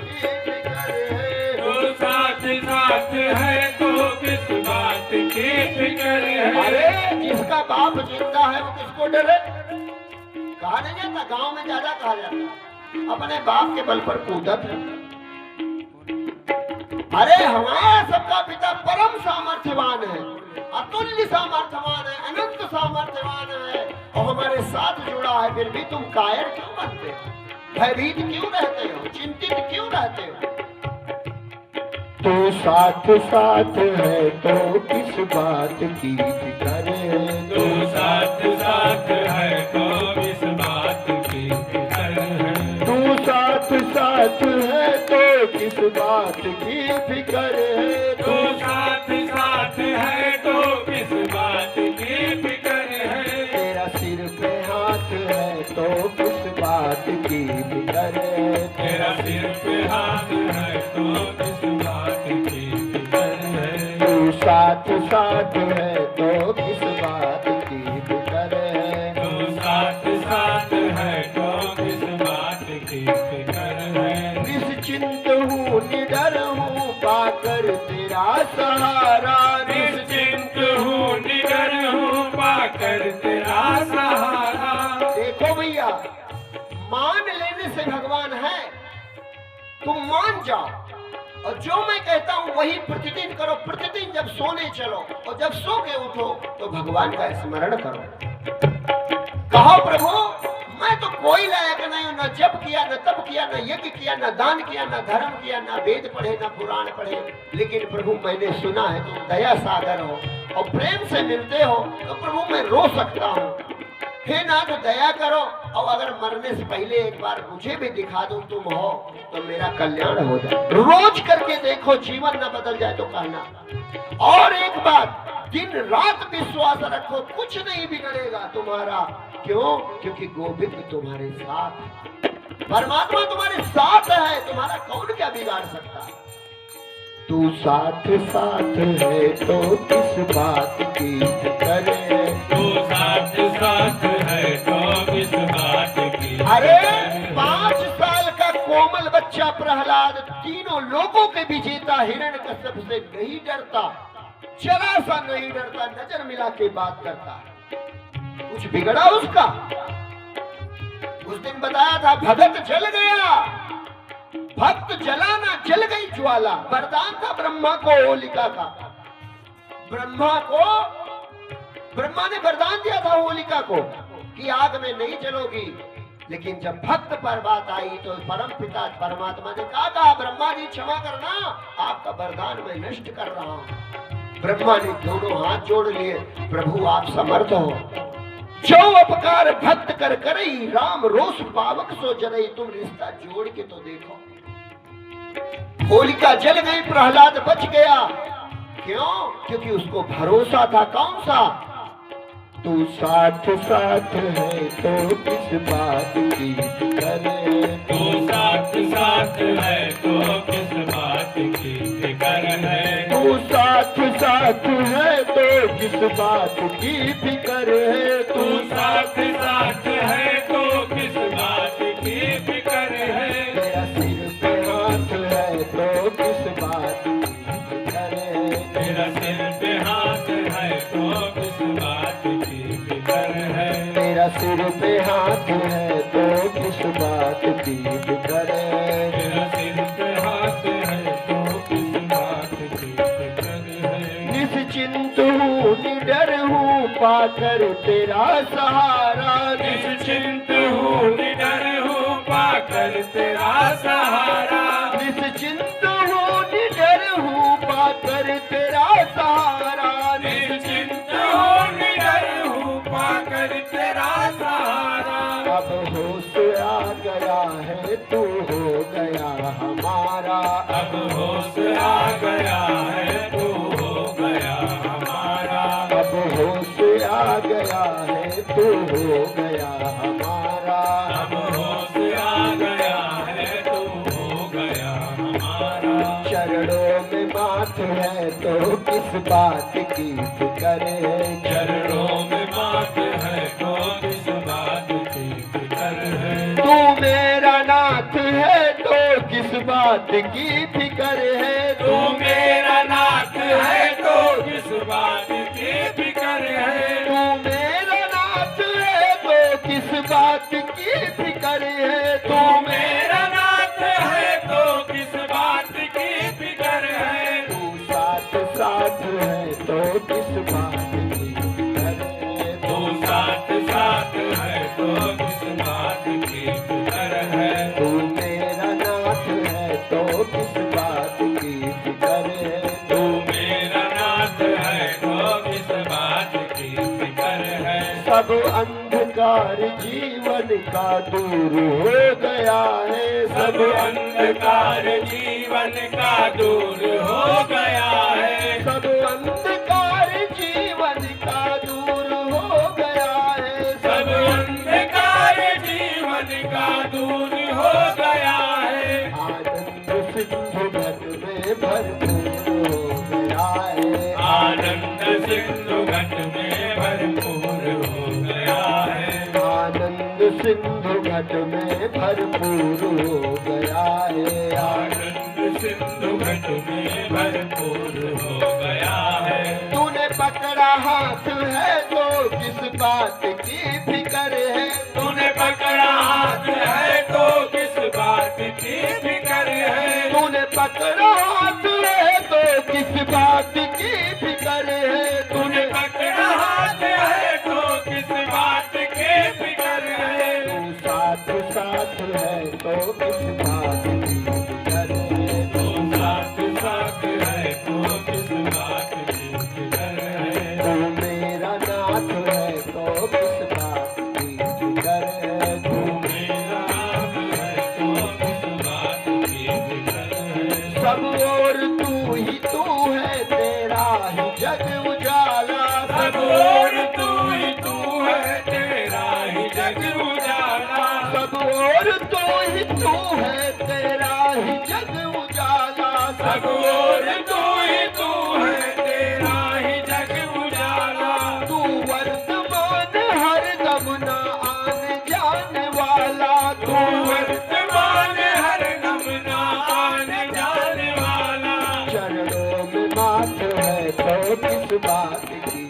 फिक्र है, तू साथ साथ है तो किस बात की फिक्र है। अरे जिसका बाप जिंदा है वो किसको डरे? कहा नहीं जाता, गांव में ज्यादा कहा जाता, अपने बाप के बल पर कूदत है। अरे हमारा सबका पिता परम सामर्थ्यवान है, अतुल्य सामर्थ्यवान है, अनंत सामर्थ्यवान है, और हमारे साथ जुड़ा है, फिर भी तुम कायर क्यों बनते? भयभीत क्यों रहते हो, चिंतित क्यों रहते हो? तू साथ साथ है तो किस बात की फिक्र है। तू साथ साथ है तो किस बात की फिक्र है। तू साथ साथ है तो किस बात की फिक्र है। तू साथ साथ है तो किस बात की फिक्र है। तेरा सिर पे हाथ है तो किस बात की फिक्र है। तेरा सिर पे हाथ है तो किस बात की फिक्र है। तू साथ साथ है तो किस बात की फिक्र है। तू साथ साथ है तो किस बात की फिक्र है। निश्चिंत हूँ निडर हूँ पाकर तेरा सहारा। निश्चिंत हूँ निडर हूँ पाकर तेरा सहारा। देखो भैया, मान लेने से भगवान है, तुम मान जाओ और जो मैं कहता हूं वही प्रतिदिन करो। प्रतिदिन जब सोने चलो और जब सो के उठो तो भगवान का स्मरण करो। कहो प्रभु मैं तो कोई लायक नहीं हूं, न जप किया, न तप किया, न यज्ञ किया, न दान किया, न धर्म किया, न वेद पढ़े, न पुराण पढ़े, लेकिन प्रभु मैंने सुना है तुम दया सागर हो और प्रेम से मिलते हो, तो प्रभु मैं रो सकता हूँ। हे नाथ दया करो और अगर मरने से पहले एक बार मुझे भी दिखा दो तुम हो तो मेरा कल्याण हो जाए। रोज करके देखो, जीवन न बदल जाए तो कहना। और एक बात, दिन रात विश्वास रखो, कुछ नहीं बिगड़ेगा तुम्हारा। क्यों? क्योंकि गोविंद तुम्हारे साथ है, परमात्मा तुम्हारे साथ है, तुम्हारा कौन क्या बिगाड़ सकता है। तू साथ साथ है तो किस बात की फिक्र है। तू साथ साथ है तो किस बात की। अरे 5 साल का कोमल बच्चा प्रहलाद तीनों लोगों के विजेता हिरण्यकश्यप से नहीं डरता, जरा सा नहीं डरता, नजर मिला के बात करता। कुछ बिगड़ा उसका? उस दिन बताया था भगत जल गया, भक्त जलाना, जल गई ज्वाला। वरदान था ब्रह्मा को होलिका का। ब्रह्मा ने वरदान दिया था होलिका को कि आग में नहीं जलोगी, लेकिन जब भक्त पर बात आई तो परम पिता परमात्मा ने कहा ब्रह्मा जी क्षमा करना, आपका वरदान मैं नष्ट कर रहा हूं। ब्रह्मा ने दोनों हाथ जोड़ लिए, प्रभु आप समर्थ हो। जो अपकार भक्त कर करई, राम रोष पावक सो जरई। तुम रिश्ता जोड़ के तो देखो। होलिका जल गई, प्रहलाद बच गया। क्यों? क्योंकि उसको भरोसा था। कौन सा? तू साथ साथ है तो किस बात की फिक्र है। तू साथ साथ है तो किस बात की फिक्र है। तू साथ साथ है तो किस बात की फिक्र है। तू साथ साथ है तो किस बात की फिक्र है। तेरा सिर पे हाथ है तो किस बात की फिक्र है। तेरा सिर पे हाथ है तो किस बात की फिक्र है। तेरा सिर पे हाथ है तो किस बात की फिक्र है। तेरा सिर पे हाथ है तो किस बात की फिक्र है। निश्चिंत हूँ निडर हूँ पाकर तेरा सहारा। निश्चिंत हूँ निडर हूँ पाकर तेरा सहारा। निश्चिंत हूँ निडर हूँ पाकर तेरा सहारा। निश्चिंत हूँ निडर हूँ पाकर तेरा सहारा। अब होश आ गया है तू हो गया हमारा। अब होश आ गया है तू हो गया हमारा। अब होश आ गया है तू हो गया हमारा। अब होश आ गया है तू हो गया हमारा। चरणों में माथ है तो किस बात की फिक्र है। चरणों में मात है तो किस बात की फिक्र है। तू मेरा नाथ है तो किस बात की फिक्र है। तू मेरा नाथ है तो किस बात की फिक्र है। तू मेरा नाथ है तो किस बात की फिक्र है। तू मेरा नाथ है तो किस बात की फिक्र है। तू साथ साथ है तो किस बात की फिक्र है। तू साथ साथ है तो किस बात की फिक्र है। तो किस बात की फिकर है। तू मेरा नाथ है तो किस बात की फिकर है। सब अंधकार जीवन का दूर हो गया है। सब अंधकार जीवन का दूर हो गया है। सब अंधकार जीवन का दूर हो गया है। सब अंधकार जीवन का दूर हो गया है। आनंद सिंधु घट में भरपूर हो गया है। आनंद सिंधु घट में भरपूर हो गया है। आनंद सिंधु घट में भरपूर हो गया है। आनंद सिंधु घट में भरपूर हो गया है। तूने पकड़ा हाथ है तो किस बात की फिकर है। तूने पकड़ा हाथ है तो किस बात की फिकर है। तूने पकड़ा हाथ है तो किस बात की फिकर है। तूने पकड़ा हाथ है तो किस बात की फिकर है। तू साथ साथ है तो किस बात की फिकर है। तू साथ साथ है तो किस बात की फिकर है। तू मेरा नाथ है तो किस बात की फिकर है। तू मेरा नाथ है तो किस बात की फिकर है। सब और तू है तेरा ही जग उजाला। सब और तू है तेरा ही जग उजाला। सब और तू है तेरा ही जग उजाला। सब और तू है तेरा ही जग उजाला। तू वर्तमान हर दम ना आने जाने वाला। तू वर्तमान हर दम ना आने जाने वाला। चरणों में माथ है तो किस बात की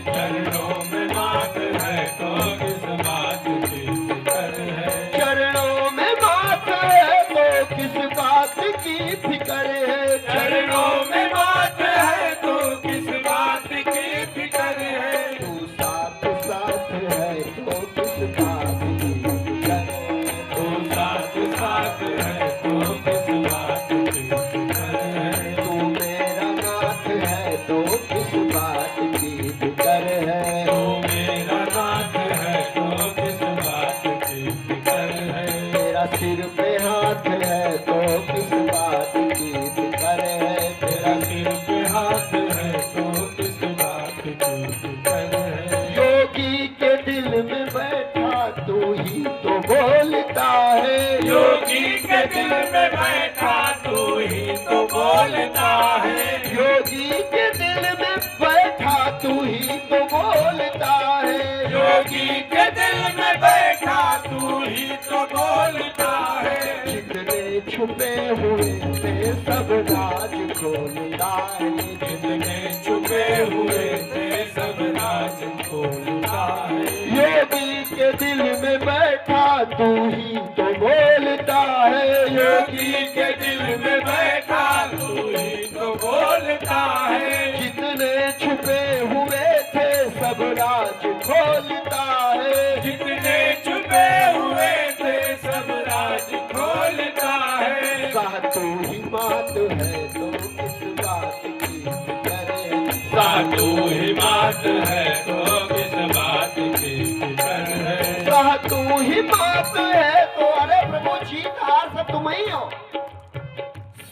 चरणों में मात है तो किस बात की फिकर है। चरणों में माथ है तो किस बात की फिकर है। चरणों में मात है तो किस बात की फिकर है। तू साथ साथ है तो किस बात की फिकर है। तू साथ साथ है तो किस बात की फिकर है। तू मेरा नाथ है तो किस बात की फिकर है। तू मेरा नाथ है तो किस बात की फिकर है। तेरा सिर पे हाथ है तो किस बात की फिकर है। तेरा सिर पे हाथ है तो किस बात की फिकर है। योगी के दिल में बैठा तू ही तो बोलता है। योगी के दिल में बैठा तू ही तो बोलता है। योगी के दिल में बैठा तू ही तो बोलता है। योगी के दिल में बैठा तू ही तो बोलता है। जितने छुपे हुए थे सब राज खोलता है। जितने छुपे हुए थे सब राज खोलता है। योगी के दिल में बैठा तू ही तो बोलता है। योगी के दिल में बैठा तू ही तो बोलता है। जितने छुपे हुए थे सब राज खोलता है। जितने छुपे हुए थे सब राज खोलता है। साह तू ही मात है तो किस बात की फिकर है। साधु ही बात है तो किस बात की फिकर है। साह तू ही मात है तो अरे प्रभु जीत हार सब तुम ही हो।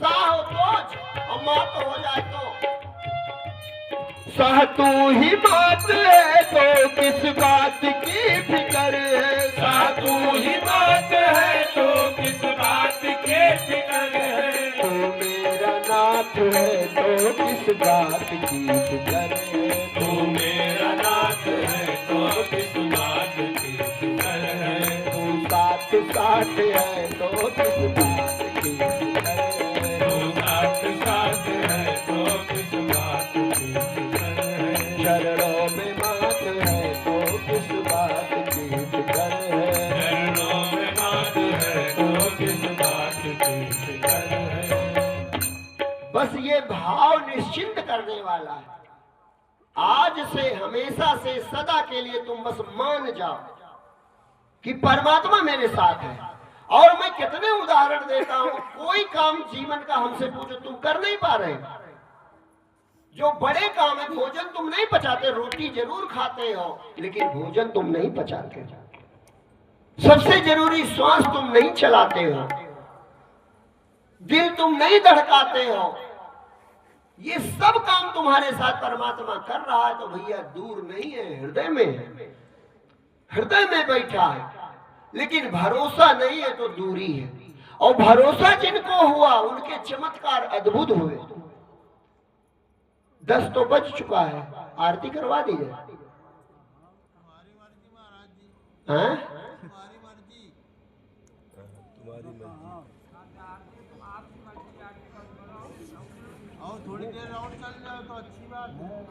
साह हो तो और मात हो जाए तो। साह तू ही मात है तो किस बात की फिकर है। साधु ही बात है तो किस बात की फिकर है। तू मेरा नाथ है तो किस बात की फिकर है। तू मेरा नाथ है तो किस बात की फिकर है। तू साथ साथ है तो किस बात की फिकर है। तू साथ साथ है तो किस बात की फिकर है। चरणों में मात है तो किस बात की फिकर है। चरणों में मात है तो किस बात की फिकर है। बस ये भाव निश्चिंत करने वाला है। आज से हमेशा से सदा के लिए तुम बस मान जाओ कि परमात्मा मेरे साथ है और मैं कितने उदाहरण देता हूं, कोई काम जीवन का हमसे पूछो तुम कर नहीं पा रहे। जो बड़े काम है, भोजन तुम नहीं पचाते, रोटी जरूर खाते हो लेकिन भोजन तुम नहीं पचाते। सबसे जरूरी श्वास तुम नहीं चलाते हो, दिल तुम नहीं धड़काते हो। ये सब काम तुम्हारे साथ परमात्मा कर रहा है, तो भैया दूर नहीं है, हृदय में है, हृदय में बैठा है। लेकिन भरोसा नहीं है तो दूरी है। और भरोसा जिनको हुआ उनके चमत्कार अद्भुत हुए। 10 तो बज चुका है, आरती करवा दीजिए। तुम्हारी मर्जी महाराज जी, हैं? तुम्हारी मर्जी। और थोड़ी देर और चल जाओ तो अच्छी बात है।